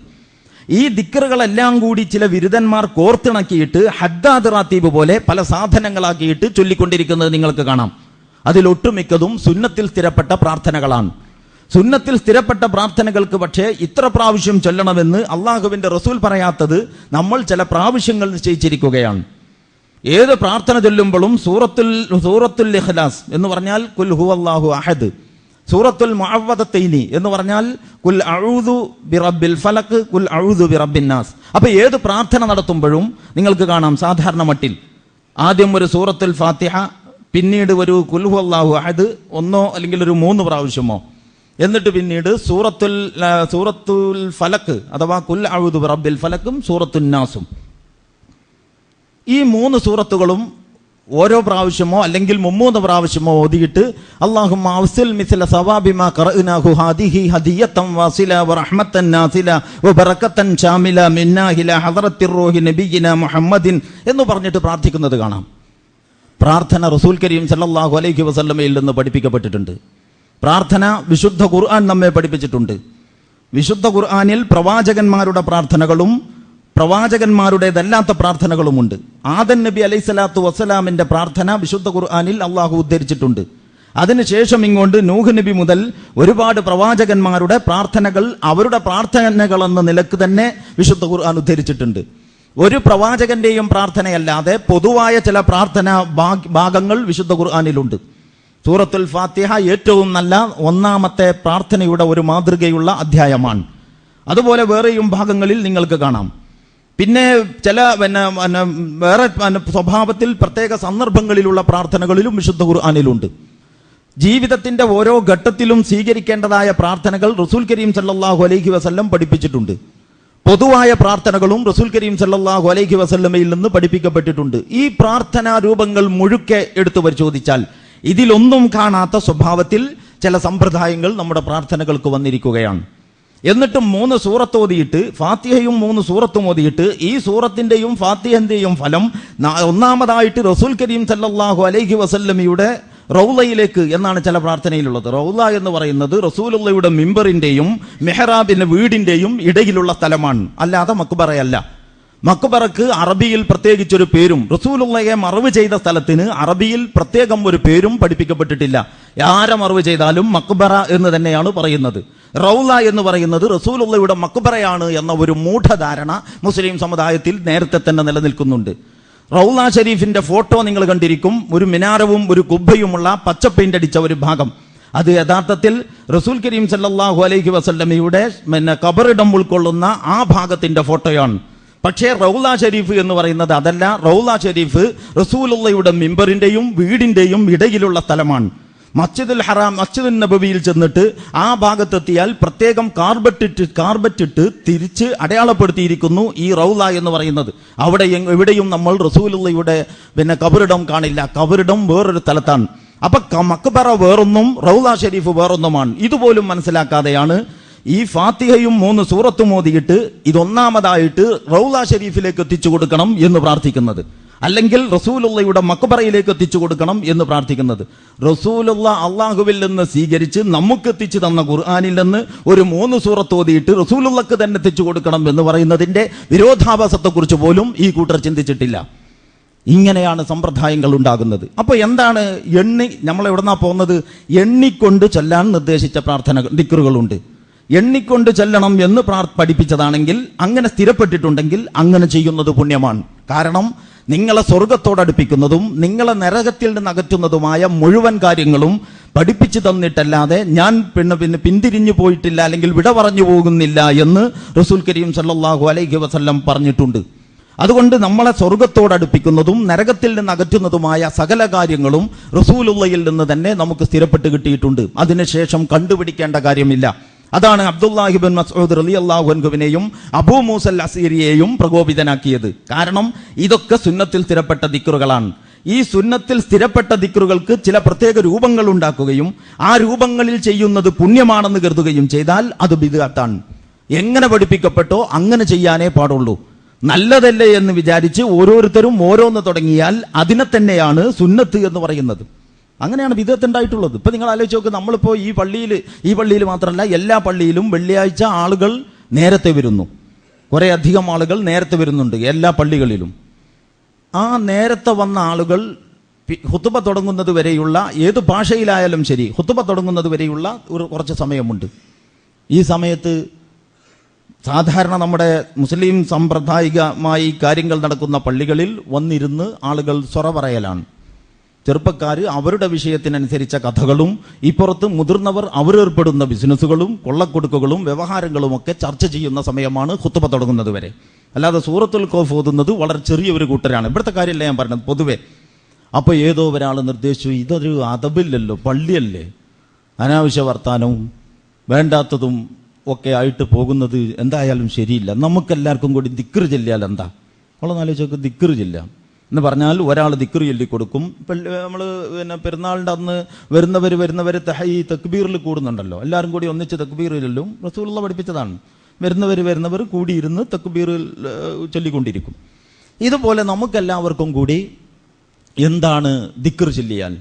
ഈ ദിക്റുകളെല്ലാം കൂടി ചില വിരുദ്ധന്മാർ കോർത്തിണക്കിയിട്ട് ഹദ്ദാദ് റാത്തീബ് പോലെ പല സാധനങ്ങളാക്കിയിട്ട് ചൊല്ലിക്കൊണ്ടിരിക്കുന്നത് നിങ്ങൾക്ക് കാണാം. അതിലൊട്ടുമിക്കതും സുന്നത്തിൽ സ്ഥിരപ്പെട്ട പ്രാർത്ഥനകളാണ്. സുന്നത്തിൽ സ്ഥിരപ്പെട്ട പ്രാർത്ഥനകൾക്ക് പക്ഷേ ഇത്ര പ്രാവശ്യം ചൊല്ലണമെന്ന് അള്ളാഹുവിന്റെ റസൂൽ പറയാത്തത് നമ്മൾ ചില പ്രാവശ്യങ്ങൾ നിശ്ചയിച്ചിരിക്കുകയാണ്. ഏത് പ്രാർത്ഥന ചൊല്ലുമ്പോഴും സൂറത്തുൽ ഇഖ്ലാസ് എന്ന് പറഞ്ഞാൽ കുൽ ഹുവല്ലാഹു അഹദ്, സൂറത്തുൽ മുഅവ്വദത്തൈനി എന്ന് പറഞ്ഞാൽ കുൽ അഊദു ബിറബ്ബിൽ ഫലഖ്, കുൽ അഊദു ബിറബ്ബിൻ നാസ്. അപ്പൊ ഏത് പ്രാർത്ഥന നടത്തുമ്പോഴും നിങ്ങൾക്ക് കാണാം സാധാരണ മട്ടിൽ ആദ്യം ഒരു സൂറത്തുൽ ഫാത്തിഹ, പിന്നീട് ഒരു കുൽ ഹുവല്ലാഹു അഹദ് ഒന്നോ അല്ലെങ്കിൽ ഒരു 3 പ്രാവശ്യമോ, എന്നിട്ട് പിന്നീട് സൂറത്തുൽ ഫലക്ക് അഥവാ കുൽ അഊദു ബിറബ്ബിൽ ഫലക്കും സൂറത്തുൻ നാസും. ഈ 3 സൂറത്തുകളും ഓരോ പ്രാവശ്യമോ അല്ലെങ്കിൽ 3 പ്രാവശ്യമോ ഓതിയിട്ട് അല്ലാഹുമ്മ അവ്സിൽ മിസ്ല സവാബിമാ ഖറഅനാഹു ഹാദിഹി ഹദിയത്തൻ വാസില വറഹ്മത്തൻ നാസില വബറകത്തൻ ശാമില മിന്നാ ഇലാ ഹദറത്തിർ റൂഹി നബിയിനാ മുഹമ്മദിൻ എന്ന് പറഞ്ഞിട്ട് പ്രാർത്ഥിക്കുന്നത് കാണാം. പ്രാർത്ഥന റസൂൽ കരീം സല്ലല്ലാഹു അലൈഹി വസല്ലമയിൽ നിന്ന് പഠിപ്പിക്കപ്പെട്ടിട്ടുണ്ട്. പ്രാർത്ഥന വിശുദ്ധ ഖുർആൻ നമ്മെ പഠിപ്പിച്ചിട്ടുണ്ട്. വിശുദ്ധ ഖുർആനിൽ പ്രവാചകന്മാരുടെ പ്രാർത്ഥനകളും പ്രവാചകന്മാരുടേതല്ലാത്ത പ്രാർത്ഥനകളുമുണ്ട്. ആദം നബി അലൈഹി സ്വലാത്തു വസ്സലാമിന്റെ പ്രാർത്ഥന വിശുദ്ധ ഖുർആനിൽ അള്ളാഹു ഉദ്ധരിച്ചിട്ടുണ്ട്. അതിനുശേഷം ഇങ്ങോട്ട് നൂഹ് നബി മുതൽ ഒരുപാട് പ്രവാചകന്മാരുടെ പ്രാർത്ഥനകൾ അവരുടെ പ്രാർത്ഥനകൾ എന്ന നിലക്ക് തന്നെ വിശുദ്ധ ഖുർആൻ ഉദ്ധരിച്ചിട്ടുണ്ട്. ഒരു പ്രവാചകന്റെയും പ്രാർത്ഥനയല്ലാതെ പൊതുവായ ചില പ്രാർത്ഥന ഭാഗങ്ങൾ വിശുദ്ധ ഖുർആനിലുണ്ട്. സൂറത്തുൽ ഫാത്തിഹ ഏറ്റവും നല്ല ഒന്നാമത്തെ പ്രാർത്ഥനയുടെ ഒരു മാതൃകയുള്ള അധ്യായമാണ്. അതുപോലെ വേറെയും ഭാഗങ്ങളിൽ നിങ്ങൾക്ക് കാണാം. പിന്നെ ചില വേറെ സ്വഭാവത്തിൽ പ്രത്യേക സന്ദർഭങ്ങളിലുള്ള പ്രാർത്ഥനകളിലും വിശുദ്ധ ഖുർആനിലുണ്ട്. ജീവിതത്തിന്റെ ഓരോ ഘട്ടത്തിലും സ്വീകരിക്കേണ്ടതായ പ്രാർത്ഥനകൾ റസൂൽ കരീം സല്ലല്ലാഹു അലൈഹി വസല്ലം പഠിപ്പിച്ചിട്ടുണ്ട്. പൊതുവായ പ്രാർത്ഥനകളും റസൂൽ കരീം സല്ലല്ലാഹു അലൈഹി വസല്ലമയിൽ നിന്ന് പഠിപ്പിക്കപ്പെട്ടിട്ടുണ്ട്. ഈ പ്രാർത്ഥനാ രൂപങ്ങൾ മുഴുക്കെ എടുത്തു പരിശോധിച്ചാൽ ഇതിലൊന്നും കാണാത്ത സ്വഭാവത്തിൽ ചില സമ്പ്രദായങ്ങൾ നമ്മുടെ പ്രാർത്ഥനകൾക്ക് വന്നിരിക്കുകയാണ്. എന്നിട്ടും 3 സൂറത്ത് ഓതിയിട്ട് ഫാത്തിഹയും 3 സൂറത്തും ഓതിയിട്ട് ഈ സൂറത്തിന്റെയും ഫാത്തിഹന്റെയും ഫലം ഒന്നാമതായിട്ട് റസൂൽ കരീം സല്ലല്ലാഹു അലൈഹി വസല്ലമയുടെ റൗളയിലേക്ക് എന്നാണ് ചില പ്രാർത്ഥനയിലുള്ളത്. റൗള എന്ന് പറയുന്നത് റസൂലുള്ളാഹിയുടെ മിമ്പറിന്റെയും മെഹ്റാബിന്റെ വീടിന്റെയും ഇടയിലുള്ള സ്ഥലമാണ്, അല്ലാതെ മക്ബറയല്ല. മക്ബറക്ക് അറബിയിൽ പ്രത്യേകിച്ചൊരു പേരും റസൂലുള്ളാഹിയെ മറവ് ചെയ്ത സ്ഥലത്തിന് അറബിയിൽ പ്രത്യേകം ഒരു പേരും പഠിപ്പിക്കപ്പെട്ടിട്ടില്ല. ആരെ മറവ് ചെയ്താലും മക്ബറ എന്ന് തന്നെയാണ് പറയുന്നത്. റൗള എന്ന് പറയുന്നത് റസൂലുള്ളാഹിയുടെ മക്ബറയാണ് എന്ന ഒരു മൂഢധാരണ മുസ്ലിം സമുദായത്തിൽ നേരത്തെ തന്നെ നിലനിൽക്കുന്നുണ്ട്. റൗള ഷരീഫിന്റെ ഫോട്ടോ നിങ്ങൾ കണ്ടിരിക്കും. ഒരു മിനാരവും ഒരു കുബ്ബയുമുള്ള പച്ച പെയിന്റ് അടിച്ച ഒരു ഭാഗം. അത് യഥാർത്ഥത്തിൽ റസൂൽ കരീം സല്ലല്ലാഹു അലൈഹി വസല്ലമയുടെ ഖബറിടം ഉൾക്കൊള്ളുന്ന ആ ഭാഗത്തിന്റെ ഫോട്ടോയാണ്. പക്ഷേ റൗള ഷരീഫ് എന്ന് പറയുന്നത് അതല്ല. റൗള ഷരീഫ് റസൂലുള്ളാഹിയുടെ മിമ്പറിന്റെയും വീടിന്റെയും ഇടയിലുള്ള സ്ഥലമാണ്. മസ്ജിദുൽ ഹറാം മസ്ജിദുൻ നബവിയിൽ ചെന്നിട്ട് ആ ഭാഗത്തെത്തിയാൽ പ്രത്യേകം കാർബറ്റിട്ട് തിരിച്ച് അടയാളപ്പെടുത്തിയിരിക്കുന്നു ഈ റൗള എന്ന് പറയുന്നത്. അവിടെ എവിടെയും നമ്മൾ റസൂലുള്ളാഹിയുടെ ഖബറിടം കാണില്ല. ഖബറിടം വേറൊരു സ്ഥലത്താണ്. അപ്പൊ മക്ബറ വേറൊന്നും റൗള ഷരീഫ് വേറൊന്നുമാണ്. ഇതുപോലും മനസ്സിലാക്കാതെയാണ് ഈ ഫാത്തിഹയും 3 സൂറത്തും ഓതിയിട്ട് ഇതൊന്നാമതായിട്ട് റൗള ഷരീഫിലേക്ക് എത്തിച്ചു കൊടുക്കണം എന്ന് പ്രാർത്ഥിക്കുന്നത്. അല്ലെങ്കിൽ റസൂലുള്ളയുടെ മക്ബറയിലേക്ക് എത്തിച്ചു കൊടുക്കണം എന്ന് പ്രാർത്ഥിക്കുന്നത്. റസൂലുള്ള അള്ളാഹുവിൽ നിന്ന് സ്വീകരിച്ച് നമുക്ക് എത്തിച്ചു തന്ന ഖുർആനിൽ നിന്ന് ഒരു 3 സൂറത്ത് ഓതിയിട്ട് റസൂലുള്ളക്ക് തന്നെ എത്തിച്ചു കൊടുക്കണം എന്ന് പറയുന്നതിന്റെ വിരോധാഭാസത്തെക്കുറിച്ച് പോലും ഈ കൂട്ടർ ചിന്തിച്ചിട്ടില്ല. ഇങ്ങനെയാണ് സമ്പ്രദായങ്ങൾ ഉണ്ടാകുന്നത്. അപ്പോൾ എന്താണ് നമ്മൾ എവിടെന്നാ പോകുന്നത്? എണ്ണിക്കൊണ്ട് ചൊല്ലാൻ നിർദ്ദേശിച്ച പ്രാർത്ഥന ദിക്റുകളുണ്ട്. എണ്ണിക്കൊണ്ട് ചെല്ലണം എന്ന് പഠിപ്പിച്ചതാണെങ്കിൽ, അങ്ങനെ സ്ഥിരപ്പെട്ടിട്ടുണ്ടെങ്കിൽ അങ്ങനെ ചെയ്യുന്നത് പുണ്യമാണ്. കാരണം നിങ്ങളെ സ്വർഗത്തോടടുപ്പിക്കുന്നതും നിങ്ങളെ നരകത്തിൽ നിന്ന് അകറ്റുന്നതുമായ മുഴുവൻ കാര്യങ്ങളും പഠിപ്പിച്ചു തന്നിട്ടല്ലാതെ ഞാൻ പിന്നെ പിന്തിരിഞ്ഞു പോയിട്ടില്ല, അല്ലെങ്കിൽ വിട പറഞ്ഞു പോകുന്നില്ല എന്ന് റസൂൽ കരീം സല്ലല്ലാഹു അലൈഹി വസല്ലം പറഞ്ഞിട്ടുണ്ട്. അതുകൊണ്ട് നമ്മളെ സ്വർഗത്തോടടുപ്പിക്കുന്നതും നരകത്തിൽ നിന്ന് അകറ്റുന്നതുമായ സകല കാര്യങ്ങളും റസൂലുള്ളയിൽ നിന്ന് തന്നെ നമുക്ക് സ്ഥിരപ്പെട്ട് കിട്ടിയിട്ടുണ്ട്. അതിനുശേഷം കണ്ടുപിടിക്കേണ്ട കാര്യമില്ല. അതാണ് അബ്ദുല്ലാഹി ഇബ്നു മസ്ഊദ് റളിയല്ലാഹു അൻഹുവിനെയും അബൂ മൂസൽ അസീരിയെയും പ്രകോപിതനാക്കിയത്. കാരണം ഇതൊക്കെ സുന്നത്തിൽ സ്ഥിരപ്പെട്ട ദിക്റുകളാണ്. ഈ സുന്നത്തിൽ സ്ഥിരപ്പെട്ട ദിക്റുകൾക്ക് ചില പ്രത്യേക രൂപങ്ങൾ ഉണ്ടാക്കുകയും ആ രൂപങ്ങളിൽ ചെയ്യുന്നത് പുണ്യമാണെന്ന് കരുതുകയും ചെയ്താൽ അത് ബിദ്അത്താണ്. എങ്ങനെ പഠിപ്പിക്കപ്പെട്ടോ അങ്ങനെ ചെയ്യാനേ പാടുള്ളൂ. നല്ലതല്ലേ എന്ന് വിചാരിച്ച് ഓരോരുത്തരും ഓരോന്ന് തുടങ്ങിയാൽ അതിനെ തന്നെയാണ് സുന്നത്ത് എന്ന് പറയുന്നത്. അങ്ങനെയാണ് ബിദ്അത്ത് ഉണ്ടായിട്ടുള്ളത്. ഇപ്പൊ നിങ്ങൾ ആലോചിച്ച് നോക്ക്, നമ്മളിപ്പോ ഈ പള്ളിയിൽ മാത്രമല്ല എല്ലാ പള്ളിയിലും വെള്ളിയാഴ്ച ആളുകൾ നേരത്തെ വരുന്നു. കുറെ അധികം ആളുകൾ നേരത്തെ വരുന്നുണ്ട് എല്ലാ പള്ളികളിലും. ആ നേരത്തെ വന്ന ആളുകൾ ഖുതുബ തുടങ്ങുന്നത് വരെയുള്ള, ഏത് ഭാഷയിലായാലും ശരി, ഖുതുബ തുടങ്ങുന്നത് വരെയുള്ള കുറച്ച് സമയമുണ്ട്. ഈ സമയത്ത് സാധാരണ നമ്മുടെ മുസ്ലിം സമ്പ്രദായികമായി കാര്യങ്ങൾ നടക്കുന്ന പള്ളികളിൽ വന്നിരുന്ന് ആളുകൾ സ്വറ പറയലാണ്. ചെറുപ്പക്കാർ അവരുടെ വിഷയത്തിനനുസരിച്ച കഥകളും ഇപ്പുറത്ത് മുതിർന്നവർ അവരേർപ്പെടുന്ന ബിസിനസ്സുകളും കൊള്ളക്കൊടുക്കുകളും വ്യവഹാരങ്ങളും ഒക്കെ ചർച്ച ചെയ്യുന്ന സമയമാണ് ഖുതുബ തുടങ്ങുന്നത് വരെ. അല്ലാതെ സൂറത്തുൽ ഖൗഫ് ഓതുന്നത് വളരെ ചെറിയൊരു കൂട്ടരാണ്. ഇവിടുത്തെ കാര്യമല്ല ഞാൻ പറഞ്ഞത്, പൊതുവെ. അപ്പോൾ ഏതോ ഒരാൾ നിർദ്ദേശിച്ചു, ഇതൊരു അദബില്ലല്ലോ, പള്ളിയല്ലേ, അനാവശ്യ വർത്താനവും വേണ്ടാത്തതും ഒക്കെ ആയിട്ട് പോകുന്നത് എന്തായാലും ശരിയില്ല, നമുക്കെല്ലാവർക്കും കൂടി ദിക്ർ ചൊല്ലിയാൽ എന്താ? നമ്മളൊന്ന് ആലോചിച്ച് ദിക്ർ ചൊല്ലാം എന്ന് പറഞ്ഞാൽ ഒരാൾ ദിക്ർ ചൊല്ലിക്കൊടുക്കും. നമ്മൾ പിന്നെ പെരുന്നാളിൻ്റെ അന്ന് വരുന്നവർ തക്ബീറിൽ കൂടുന്നുണ്ടല്ലോ, എല്ലാവരും കൂടി ഒന്നിച്ച് തക്ബീർ ചൊല്ലും. റസൂലുള്ള പഠിപ്പിച്ചതാണ്. വരുന്നവർ കൂടിയിരുന്ന് തക്ബീറിൽ ചൊല്ലിക്കൊണ്ടിരിക്കും. ഇതുപോലെ നമുക്കെല്ലാവർക്കും കൂടി എന്താണ് ദിക്ർ ചൊല്ലിയാൽ?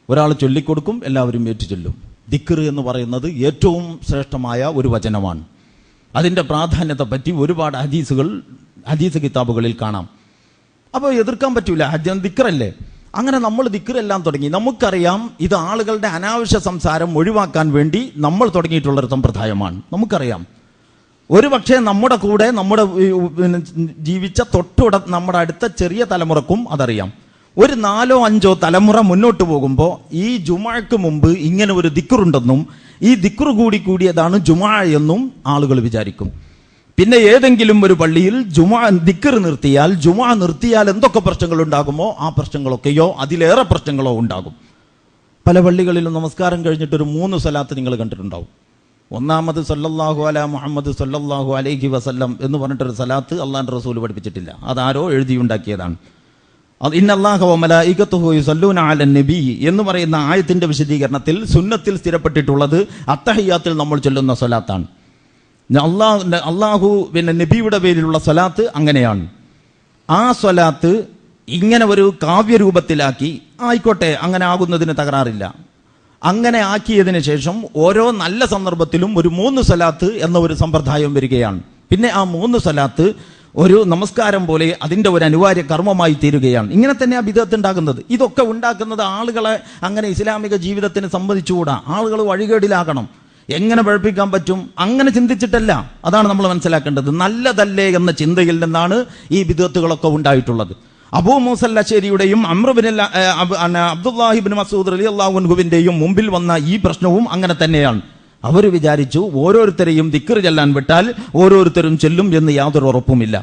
ഒരാൾ ചൊല്ലിക്കൊടുക്കും, എല്ലാവരും ഏറ്റു ചൊല്ലും. ദിക്ർ എന്ന് പറയുന്നത് ഏറ്റവും ശ്രേഷ്ഠമായ ഒരു വചനമാണ്. അതിൻ്റെ പ്രാധാന്യത്തെപ്പറ്റി ഒരുപാട് ഹദീസ് കിതാബുകളിൽ കാണാം. അപ്പോൾ എതിർക്കാൻ പറ്റൂല, ദിക്റല്ലേ. അങ്ങനെ നമ്മൾ ദിക്റെല്ലാം തുടങ്ങി. നമുക്കറിയാം ഇത് ആളുകളുടെ അനാവശ്യ സംസാരം ഒഴിവാക്കാൻ വേണ്ടി നമ്മൾ തുടങ്ങിയിട്ടുള്ളൊരു സമ്പ്രദായമാണ്. നമുക്കറിയാം. ഒരു പക്ഷേ നമ്മുടെ കൂടെ ജീവിച്ച നമ്മുടെ അടുത്ത ചെറിയ തലമുറക്കും അതറിയാം. ഒരു 4 or 5 തലമുറ മുന്നോട്ട് പോകുമ്പോൾ ഈ ജുമുഅക്ക് മുമ്പ് ഇങ്ങനെ ഒരു ദിക്റുണ്ടെന്നും ഈ ദിക്ർ കൂടിയതാണ് ജുമുഅ എന്നും ആളുകൾ വിചാരിക്കും. പിന്നെ ഏതെങ്കിലും ഒരു പള്ളിയിൽ ദിക്ർ നിർത്തിയാൽ എന്തൊക്കെ പ്രശ്നങ്ങൾ ഉണ്ടാകുമോ ആ പ്രശ്നങ്ങളൊക്കെയോ അതിലേറെ പ്രശ്നങ്ങളോ ഉണ്ടാകും. പല പള്ളികളിലും നമസ്കാരം കഴിഞ്ഞിട്ട് ഒരു 3 സ്വലാത്ത് നിങ്ങൾ കണ്ടിട്ടുണ്ടാവും. ഒന്നാമത് സല്ലല്ലാഹു അലാ മുഹമ്മദ് സല്ലല്ലാഹു അലൈഹി വസല്ലം എന്ന് പറഞ്ഞിട്ടൊരു സലാത്ത് അള്ളാഹുവിന്റെ റസൂൽ പഠിപ്പിച്ചിട്ടില്ല. അതാരോ എഴുതിയുണ്ടാക്കിയതാണ്. ഇന്നല്ലാഹ വ മലായികത്തുഹു യുസല്ലൂന അലൻ നബി എന്ന് പറയുന്ന ആയത്തിന്റെ വിശദീകരണത്തിൽ സുന്നത്തിൽ സ്ഥിരപ്പെട്ടിട്ടുള്ളത് അത്തഹിയ്യാത്തിൽ നമ്മൾ ചൊല്ലുന്ന സ്വലാത്താണ്. അള്ളാഹു പിന്നെ നബിയുടെ പേരിലുള്ള സ്വലാത്ത് അങ്ങനെയാണ്. ആ സ്വലാത്ത് ഇങ്ങനെ ഒരു കാവ്യരൂപത്തിലാക്കി ആയിക്കോട്ടെ, അങ്ങനെ ആകുന്നതിന് തകരാറില്ല. അങ്ങനെ ആക്കിയതിന് ശേഷം ഓരോ നല്ല സന്ദർഭത്തിലും ഒരു 3 സ്വലാത്ത് എന്ന ഒരു സമ്പ്രദായം വരികയാണ്. പിന്നെ ആ 3 സ്വലാത്ത് ഒരു നമസ്കാരം പോലെ അതിൻ്റെ ഒരു അനിവാര്യ കർമ്മമായി തീരുകയാണ്. ഇങ്ങനെ തന്നെയാണ് ബിദ്അത്ത് ഉണ്ടാകുന്നത്. ഇതൊക്കെ ഉണ്ടാക്കുന്നത് ആളുകളെ അങ്ങനെ ഇസ്ലാമിക ജീവിതത്തിന് സമ്മതിച്ചുകൂടാ. ആളുകൾ വഴികേടിലാകണം. എങ്ങനെ പഠിപ്പിക്കാൻ പറ്റും? അങ്ങനെ ചിന്തിച്ചിട്ടല്ല. അതാണ് നമ്മൾ മനസ്സിലാക്കേണ്ടത്. നല്ലതല്ലേ എന്ന ചിന്തയിൽ നിന്നാണ് ഈ ബിദ്അത്തുകളൊക്കെ ഉണ്ടായിട്ടുള്ളത്. അബൂ മൂസൽ അശ്ശരിയുടെയും അബ്ദുല്ലാഹി ഇബ്നു മസ്ഊദ് റളിയല്ലാഹു അൻഹുവിന്റെയും മുമ്പിൽ വന്ന ഈ പ്രശ്നവും അങ്ങനെ തന്നെയാണ്. അവർ വിചാരിച്ചു ഓരോരുത്തരെയും ദിക്ർ ചൊല്ലാൻ വിട്ടാൽ ഓരോരുത്തരും ചൊല്ലും എന്ന് യാതൊരു ഉറപ്പുമില്ല.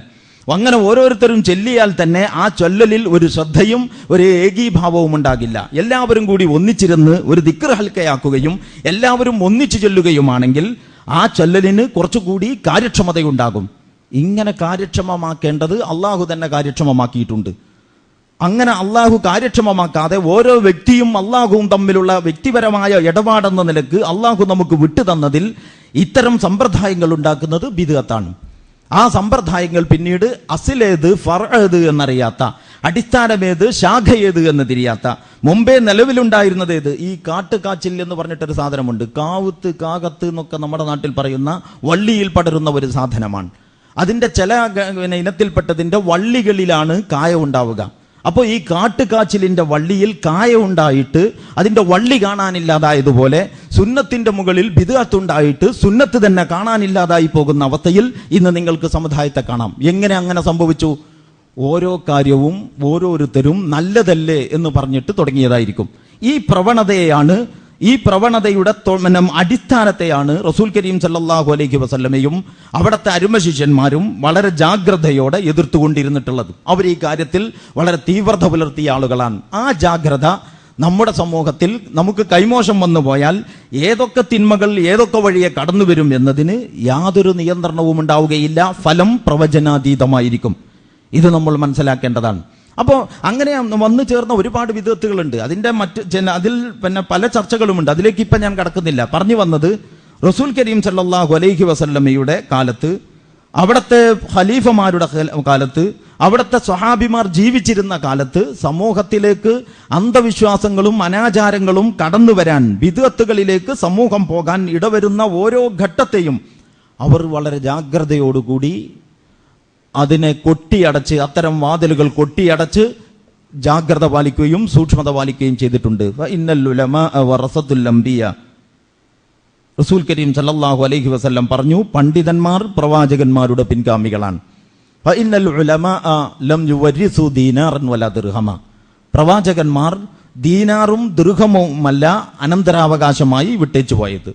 അങ്ങനെ ഓരോരുത്തരും ചൊല്ലിയാൽ തന്നെ ആ ചൊല്ലലിൽ ഒരു ശ്രദ്ധയും ഒരു ഏകീഭാവവും ഉണ്ടാകില്ല. എല്ലാവരും കൂടി ഒന്നിച്ചിരുന്ന് ഒരു ദിക്ർ ഹൽക്കയാക്കുകയും എല്ലാവരും ഒന്നിച്ചു ചൊല്ലുകയുമാണെങ്കിൽ ആ ചൊല്ലലിന് കുറച്ചുകൂടി കാര്യക്ഷമതയുണ്ടാകും. ഇങ്ങനെ കാര്യക്ഷമമാക്കേണ്ടത് അള്ളാഹു തന്നെ കാര്യക്ഷമമാക്കിയിട്ടുണ്ട്. അങ്ങനെ അള്ളാഹു കാര്യക്ഷമമാക്കാതെ ഓരോ വ്യക്തിയും അള്ളാഹുവും തമ്മിലുള്ള വ്യക്തിപരമായ ഇടപാടെന്ന നിലക്ക് അള്ളാഹു നമുക്ക് വിട്ടുതന്നതിൽ ഇത്തരം സമ്പ്രദായങ്ങൾ ഉണ്ടാക്കുന്നത് ബിദ്അത്താണ്. ആ സമ്പ്രദായങ്ങൾ പിന്നീട് അസ്ലേത് ഫർഅത് എന്നറിയാത്ത അടിസ്ഥാനമേത് ശാഖയേത് എന്ന് തിരിയാത്ത, മുമ്പേ നിലവിലുണ്ടായിരുന്നത് ഏത്, ഈ കാട്ടുകാച്ചിൽ എന്ന് പറഞ്ഞിട്ടൊരു സാധനമുണ്ട്. കാവുത്ത്, കാകത്ത് എന്നൊക്കെ നമ്മുടെ നാട്ടിൽ പറയുന്ന വള്ളിയിൽ പടരുന്ന ഒരു സാധനമാണ്. അതിന്റെ ചില ഇനത്തിൽപ്പെട്ടതിന്റെ വള്ളികളിലാണ് കായ ഉണ്ടാവുക. അപ്പോൾ ഈ കാട്ടുകാച്ചിലിന്റെ വള്ളിയിൽ കായ ഉണ്ടായിട്ട് അതിന്റെ വള്ളി കാണാനില്ലാതായതുപോലെ സുന്നത്തിന്റെ മുകളിൽ ബിദ്അത്തുണ്ടായിട്ട് സുന്നത്ത് തന്നെ കാണാനില്ലാതായി പോകുന്ന അവസ്ഥയിൽ ഇന്ന് നിങ്ങൾക്ക് സമുദായത്തെ കാണാം. എങ്ങനെ അങ്ങനെ സംഭവിച്ചു? ഓരോ കാര്യവും ഓരോരുത്തരും നല്ലതല്ലേ എന്ന് പറഞ്ഞിട്ട് തുടങ്ങിയതായിരിക്കും. ഈ പ്രവണതയുടെ അടിസ്ഥാനത്തെയാണ് റസൂൽ കരീം സല്ലല്ലാഹു അലൈഹി വസല്ലമയും അവിടുത്തെ അരുമശിഷ്യന്മാരും വളരെ ജാഗ്രതയോടെ എതിർത്തുകൊണ്ടിരുന്നിട്ടുള്ളത്. അവർ ഈ കാര്യത്തിൽ വളരെ തീവ്രത പുലർത്തിയ ആളുകളാണ്. ആ ജാഗ്രത നമ്മുടെ സമൂഹത്തിൽ നമുക്ക് കൈമോശം വന്നു പോയാൽ ഏതൊക്കെ തിന്മകൾ ഏതൊക്കെ വഴിയെ കടന്നു വരും എന്നതിന് യാതൊരു നിയന്ത്രണവും ഉണ്ടാവുകയില്ല. ഫലം പ്രവചനാതീതമായിരിക്കും. ഇത് നമ്മൾ മനസ്സിലാക്കേണ്ടതാണ്. അപ്പോൾ അങ്ങനെ വന്നു ചേർന്ന ഒരുപാട് വിദഗ്ധകളുണ്ട്. അതിൽ പല ചർച്ചകളുമുണ്ട്. അതിലേക്ക് ഇപ്പം ഞാൻ കടക്കുന്നില്ല. പറഞ്ഞു വന്നത്, റസൂൽ കരീം സല്ലല്ലാഹു അലൈഹി വസല്ലമയുടെ കാലത്ത്, അവിടുത്തെ ഖലീഫമാരുടെ കാലത്ത്, അവിടുത്തെ സ്വഹാബിമാർ ജീവിച്ചിരുന്ന കാലത്ത് സമൂഹത്തിലേക്ക് അന്ധവിശ്വാസങ്ങളും അനാചാരങ്ങളും കടന്നു വരാൻ, ബിദ്അത്തുകളിലേക്ക് സമൂഹം പോകാൻ ഇടവരുന്ന ഓരോ ഘട്ടത്തെയും അവർ വളരെ ജാഗ്രതയോടുകൂടി അതിനെ കൊട്ടിയടച്ച്, അത്തരം വാതിലുകൾ കൊട്ടിയടച്ച് ജാഗ്രത പാലിക്കുകയും സൂക്ഷ്മത പാലിക്കുകയും ചെയ്തിട്ടുണ്ട്. ഇന്നൽ ഉലമാ വറസത്തുൽ അംബിയ, റസൂൽ കരീം സല്ലല്ലാഹു അലൈഹി വസല്ലം പറഞ്ഞു, പണ്ഡിതന്മാർ പ്രവാചകന്മാരുടെ പിൻഗാമികളാണ്. ഇന്നൽ ഉലമാ ലം യുവരിസു ദീനാറൻ വലാ ദിർഹമ, പ്രവാചകന്മാർ ദീനാറും ദിർഹമുമല്ല അനന്തരാവകാശമായി വിട്ടേച്ചു പോയത്.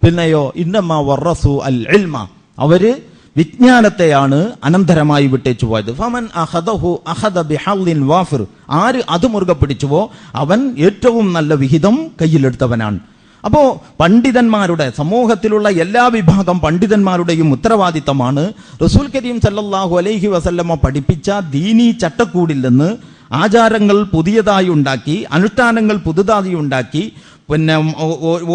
പിന്നെയോ ഇന്നമാ വറസു അൽ ഇൽമ, അവര് വിജ്ഞാനത്തെയാണ് അനന്തരമായി വിട്ടേച്ചു പോയത്. ഫമൻ അഖദഹു അഖദ ബിഹദ്ദിൻ വാഫിർ, ആര് അത് മുറുകെ പിടിച്ചുവോ അവൻ ഏറ്റവും നല്ല വിഹിതം കയ്യിലെടുത്തവനാണ്. അപ്പോ പണ്ഡിതന്മാരുടെ, സമൂഹത്തിലുള്ള എല്ലാ വിഭാഗം പണ്ഡിതന്മാരുടെയും ഉത്തരവാദിത്തമാണ് റസൂൽ കരീം സല്ലല്ലാഹു അലൈഹി വസല്ലമ പഠിപ്പിച്ച ദീനീ ചട്ടക്കൂടിൽ നിന്ന് ആചാരങ്ങൾ പുതിയതായി ഉണ്ടാക്കി, അനുഷ്ഠാനങ്ങൾ പുതുതായി ഉണ്ടാക്കി, പിന്നെ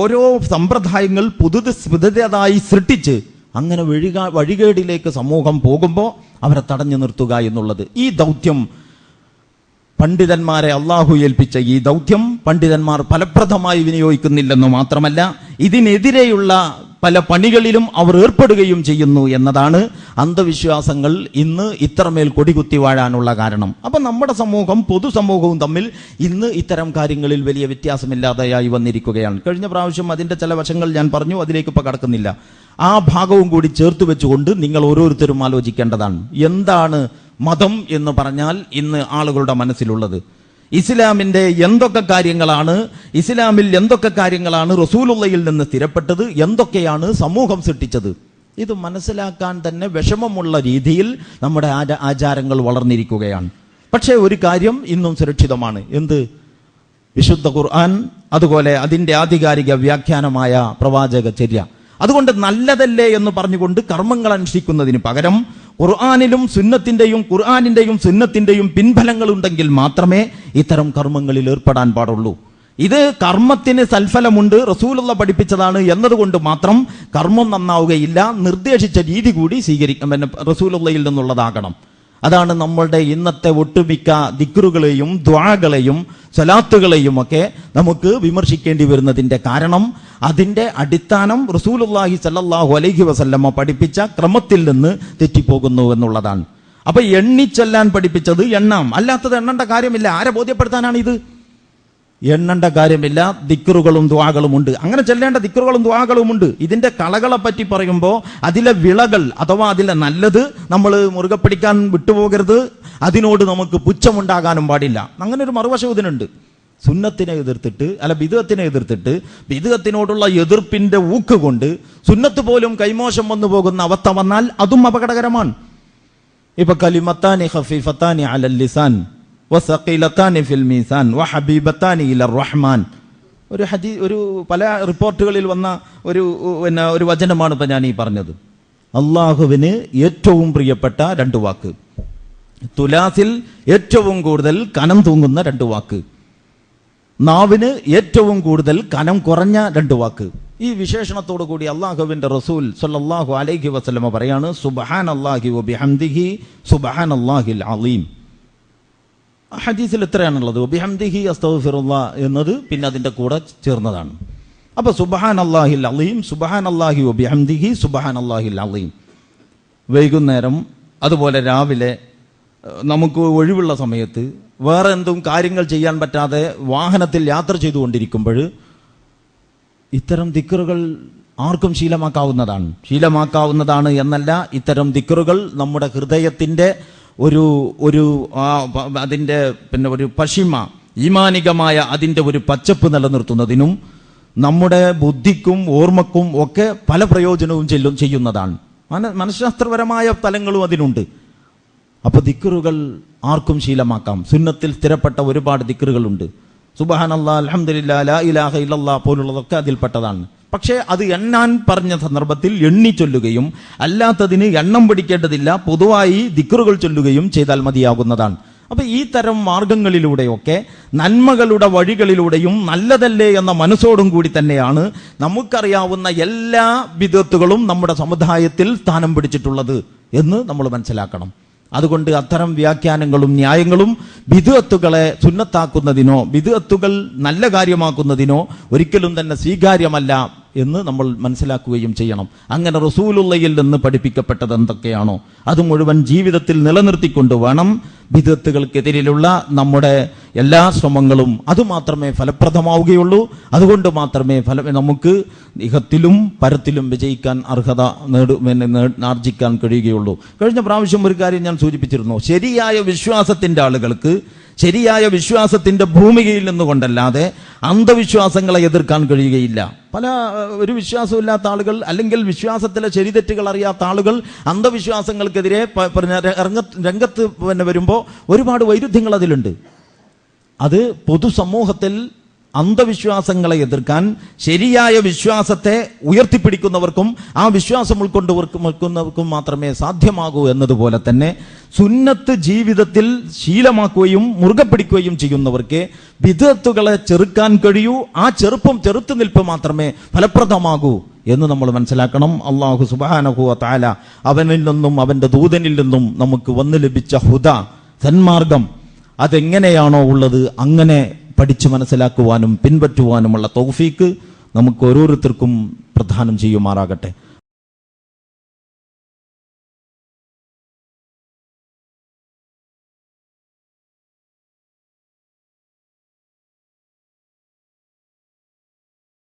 ഓരോ സമ്പ്രദായങ്ങൾ പുതുതായി സൃഷ്ടിച്ച് അങ്ങനെ വഴികേടിലേക്ക് സമൂഹം പോകുമ്പോൾ അവരെ തടഞ്ഞു നിർത്തുക എന്നുള്ളത്, ഈ ദൗത്യം പണ്ഡിതന്മാരെ അള്ളാഹു ഏൽപ്പിച്ച ഈ ദൗത്യം പണ്ഡിതന്മാർ ഫലപ്രദമായി വിനിയോഗിക്കുന്നില്ലെന്ന് മാത്രമല്ല ഇതിനെതിരെയുള്ള പല പണികളിലും അവർ ഏർപ്പെടുകയും ചെയ്യുന്നു എന്നതാണ് അന്ധവിശ്വാസങ്ങൾ ഇന്ന് ഇത്രമേൽ കൊടികുത്തി വാഴാനുള്ള കാരണം. അപ്പൊ നമ്മുടെ സമൂഹം, പൊതുസമൂഹവും തമ്മിൽ ഇന്ന് ഇത്തരം കാര്യങ്ങളിൽ വലിയ വ്യത്യാസമില്ലാതെയായി വന്നിരിക്കുകയാണ്. കഴിഞ്ഞ പ്രാവശ്യം അതിന്റെ ചില വശങ്ങൾ ഞാൻ പറഞ്ഞു, അതിലേക്ക് ഇപ്പൊ കടക്കുന്നില്ല. ആ ഭാഗവും കൂടി ചേർത്ത് വെച്ചുകൊണ്ട് നിങ്ങൾ ഓരോരുത്തരും ആലോചിക്കേണ്ടതാണ്. എന്താണ് മതം എന്ന് പറഞ്ഞാൽ ഇന്ന് ആളുകളുടെ മനസ്സിലുള്ളത്? ഇസ്ലാമിന്റെ എന്തൊക്കെ കാര്യങ്ങളാണ്, ഇസ്ലാമിൽ എന്തൊക്കെ കാര്യങ്ങളാണ് റസൂലുള്ളയിൽ നിന്ന് സ്ഥിരപ്പെട്ടത്, എന്തൊക്കെയാണ് സമൂഹം സൃഷ്ടിച്ചത്, ഇത് മനസ്സിലാക്കാൻ തന്നെ വിഷമമുള്ള രീതിയിൽ നമ്മുടെ ആചാരങ്ങൾ വളർന്നിരിക്കുകയാണ്. പക്ഷേ ഒരു കാര്യം ഇന്നും സുരക്ഷിതമാണ്. എന്ത്? വിശുദ്ധ ഖുർആൻ, അതുപോലെ അതിന്റെ ആധികാരിക വ്യാഖ്യാനമായ പ്രവാചക ചര്യ. അതുകൊണ്ട് നല്ലതല്ലേ എന്ന് പറഞ്ഞുകൊണ്ട് കർമ്മങ്ങൾ അനുഷ്ഠിക്കുന്നതിന് പകരം ഖുർആനിലും സുന്നത്തിന്റെയും പിൻഫലങ്ങൾ ഉണ്ടെങ്കിൽ മാത്രമേ ഇത്തരം കർമ്മങ്ങളിൽ ഏർപ്പെടാൻ പാടുള്ളൂ. ഇത് കർമ്മത്തിന് സൽഫലമുണ്ട്, റസൂലുള്ള പഠിപ്പിച്ചതാണ് എന്നതുകൊണ്ട് മാത്രം കർമ്മം നന്നാവുകയില്ല. നിർദ്ദേശിച്ച രീതി കൂടി റസൂലുള്ളയിൽ നിന്നുള്ളതാകണം. അതാണ് നമ്മളുടെ ഇന്നത്തെ ഒട്ടുമിക്ക ദിക്റുകളെയും ദുആകളെയും സ്വലാത്തുകളെയും ഒക്കെ നമുക്ക് വിമർശിക്കേണ്ടി വരുന്നതിന്റെ കാരണം അതിന്റെ അടിസ്ഥാനം റസൂലുള്ളാഹി സ്വല്ലല്ലാഹു അലൈഹി വസല്ലമ പഠിപ്പിച്ച ക്രമത്തിൽ നിന്ന് തെറ്റിപ്പോകുന്നു എന്നുള്ളതാണ്. അപ്പൊ എണ്ണിച്ചൊല്ലാൻ പഠിപ്പിച്ചത് എണ്ണാം, അല്ലാത്തത് എണ്ണേണ്ട കാര്യമില്ല. ആരെ ബോധ്യപ്പെടുത്താനാണ് ഇത്? എണ്ണേണ്ട കാര്യമില്ല. ദിക്റുകളും ദുആകളും ഉണ്ട്, അങ്ങനെ ചെല്ലേണ്ട ദിക്റുകളും ദുആകളും ഉണ്ട്. ഇതിന്റെ കളകളെ പറ്റി പറയുമ്പോൾ അതിലെ വിളകൾ അഥവാ അതിലെ നല്ലത് നമ്മൾ മുറുകെ പിടിക്കാൻ വിട്ടുപോകരുത്. അതിനോട് നമുക്ക് പുച്ഛമുണ്ടാകാനും പാടില്ല. അങ്ങനെ ഒരു മറുവശം ഇതിനുണ്ട്. സുന്നത്തിനെ എതിർത്തിട്ട് ബിദ്അത്തിനെ എതിർത്തിട്ട് ബിദ്അത്തിനോടുള്ള എതിർപ്പിന്റെ ഊക്ക് കൊണ്ട് സുന്നത്ത് പോലും കൈമോശം വന്നു പോകുന്ന അവസ്ഥ വന്നാൽ അതും അപകടകരമാണ്. ഇപ്പൊ കലിമത്താനി ഖഫീഫത്താനി അലൽ ലിസാൻ വസഖീലത്താനി ഫിൽ മീസാൻ വഹബീബത്താനി ഇലർ റഹ്മാൻ, ഒരു പല റിപ്പോർട്ടുകളിൽ വന്ന ഒരു വചനമാണ് ഇപ്പൊ ഞാൻ ഈ പറഞ്ഞത്. അള്ളാഹുവിന് ഏറ്റവും പ്രിയപ്പെട്ട രണ്ട് വാക്ക്, തുലാസിൽ ഏറ്റവും കൂടുതൽ കനം തൂങ്ങുന്ന രണ്ട് വാക്ക്, നാവിന് ഏറ്റവും കൂടുതൽ കനം കുറഞ്ഞ രണ്ട് വാക്ക്. ഈ വിശേഷണത്തോടു കൂടി അള്ളാഹുവിന്റെ റസൂൽ സ്വല്ലല്ലാഹു അലൈഹി വസല്ലമ പറയാണ്, സുബ്ഹാനല്ലാഹി വബിഹംദിഹി സുബ്ഹാനല്ലാഹിൽ അലീം. ഹദീസിൽ എത്രയാണുള്ളത്? ബിഹംദിഹി അസ്തഗ്ഫിറുല്ലാ എന്നത് പിന്നെ അതിന്റെ കൂടെ ചേർന്നതാണ്. അപ്പൊ സുബ്ഹാനല്ലാഹിൽ അളീം, സുബ്ഹാനല്ലാഹി വബിഹംദിഹി സുബ്ഹാനല്ലാഹിൽ അളീം വൈകുന്നേരം അതുപോലെ രാവിലെ നമുക്ക് ഒഴിവുള്ള സമയത്ത് വേറെ എന്തും കാര്യങ്ങൾ ചെയ്യാൻ പറ്റാതെ വാഹനത്തിൽ യാത്ര ചെയ്തുകൊണ്ടിരിക്കുമ്പോൾ ഇത്തരം ദിക്റുകൾ ആർക്കും ശീലമാക്കാവുന്നതാണ് എന്നല്ല, ഇത്തരം ദിക്റുകൾ നമ്മുടെ ഹൃദയത്തിന്റെ അതിന്റെ പിന്നെ ഒരു പശിമ, ഈമാനികമായ അതിന്റെ ഒരു പച്ചപ്പ് നിലനിർത്തുന്നതിനും നമ്മുടെ ബുദ്ധിക്കും ഓർമ്മക്കും ഒക്കെ പല പ്രയോജനവും ചെയ്യുന്നതാണ്. മനഃശാസ്ത്രപരമായ തലങ്ങളും അതിനുണ്ട്. അപ്പൊ ദിക്റുകൾ ആർക്കും ശീലമാക്കാം. സുന്നത്തിൽ സ്ഥിരപ്പെട്ട ഒരുപാട് ദിക്റുകളുണ്ട്. സുബ്ഹാനല്ലാഹ്, അൽഹംദുലില്ലാഹ്, ലാ ഇലാഹ ഇല്ലല്ലാഹ് പോലുള്ളതൊക്കെ അതിൽപ്പെട്ടതാണ്. പക്ഷേ അത് എണ്ണാൻ പറഞ്ഞ സന്ദർഭത്തിൽ എണ്ണി ചൊല്ലുകയും അല്ലാത്തതിന് എണ്ണം പിടിക്കേണ്ടതില്ല, പൊതുവായി ദിക്റുകൾ ചൊല്ലുകയും ചെയ്താൽ മതിയാകുന്നതാണ്. അപ്പൊ ഈ തരം മാർഗങ്ങളിലൂടെയൊക്കെ നന്മകളുടെ വഴികളിലൂടെയും നല്ലതല്ലേ എന്ന മനസ്സോടും കൂടി തന്നെയാണ് നമുക്കറിയാവുന്ന എല്ലാ ബിദ്അത്തുകളും നമ്മുടെ സമുദായത്തിൽ സ്ഥാനം പിടിച്ചിട്ടുള്ളത് എന്ന് നമ്മൾ മനസ്സിലാക്കണം. അതുകൊണ്ട് അത്തരം വ്യാഖ്യാനങ്ങളും ന്യായങ്ങളും ബിദ്അത്തുകളെ സുന്നത്താക്കുന്നതിനോ ബിദ്അത്തുകൾ നല്ല കാര്യമാക്കുന്നതിനോ ഒരിക്കലും തന്നെ സ്വീകാര്യമല്ല എന്ന് നമ്മൾ മനസ്സിലാക്കുകയും ചെയ്യണം. അങ്ങനെ റസൂലുള്ളയിൽ നിന്ന് പഠിപ്പിക്കപ്പെട്ടത് എന്തൊക്കെയാണോ അത് മുഴുവൻ ജീവിതത്തിൽ നിലനിർത്തിക്കൊണ്ട് വേണം ബിദ്അത്തുകൾക്കെതിരെയുള്ള നമ്മുടെ എല്ലാ ശ്രമങ്ങളും. അതുമാത്രമേ ഫലപ്രദമാവുകയുള്ളൂ. അതുകൊണ്ട് മാത്രമേ നമുക്ക് ഇഹത്തിലും പരത്തിലും വിജയിക്കാൻ അർഹത ആർജിക്കാൻ കഴിയുകയുള്ളൂ. കഴിഞ്ഞ പ്രാവശ്യം ഒരു കാര്യം ഞാൻ സൂചിപ്പിച്ചിരുന്നു. ശരിയായ വിശ്വാസത്തിന്റെ ആളുകൾക്ക് ശരിയായ വിശ്വാസത്തിന്റെ ഭൂമികയിൽ നിന്നുകൊണ്ടല്ലാതെ അന്ധവിശ്വാസങ്ങളെ എതിർക്കാൻ കഴിയുകയില്ല. ഒരു വിശ്വാസമില്ലാത്ത ആളുകൾ അല്ലെങ്കിൽ വിശ്വാസത്തിലെ ശരിതെറ്റുകൾ അറിയാത്ത ആളുകൾ അന്ധവിശ്വാസങ്ങൾക്കെതിരെ രംഗത്ത് വരുമ്പോൾ ഒരുപാട് വൈരുദ്ധ്യങ്ങൾ അതിലുണ്ട്. അത് പൊതുസമൂഹത്തിൽ അന്ധവിശ്വാസങ്ങളെ എതിർക്കാൻ ശരിയായ വിശ്വാസത്തെ ഉയർത്തിപ്പിടിക്കുന്നവർക്കും ആ വിശ്വാസം ഉൾക്കൊണ്ടുവർക്കും മാത്രമേ സാധ്യമാകൂ എന്നതുപോലെ തന്നെ സുന്നത്ത് ജീവിതത്തിൽ ശീലമാക്കുകയും മുറുകെ പിടിക്കുകയും ചെയ്യുന്നവർക്ക് ബിദ്അത്തുകളെ ചെറുക്കാൻ കഴിയൂ. ആ ചെറുത്തുനിൽപ്പ് മാത്രമേ ഫലപ്രദമാകൂ എന്ന് നമ്മൾ മനസ്സിലാക്കണം. അല്ലാഹു സുബ്ഹാനഹു വ തആല അവനിൽ നിന്നും അവന്റെ ദൂതനിൽ നിന്നും നമുക്ക് വന്നു ലഭിച്ച ഹുദ, സന്മാർഗം, അതെങ്ങനെയാണോ ഉള്ളത് അങ്ങനെ പഠിച്ചു മനസ്സിലാക്കുവാനും പിൻപറ്റുവാനുമുള്ള തൗഫീക്ക് നമുക്ക് ഓരോരുത്തർക്കും പ്രദാനം ചെയ്യുമാറാകട്ടെ.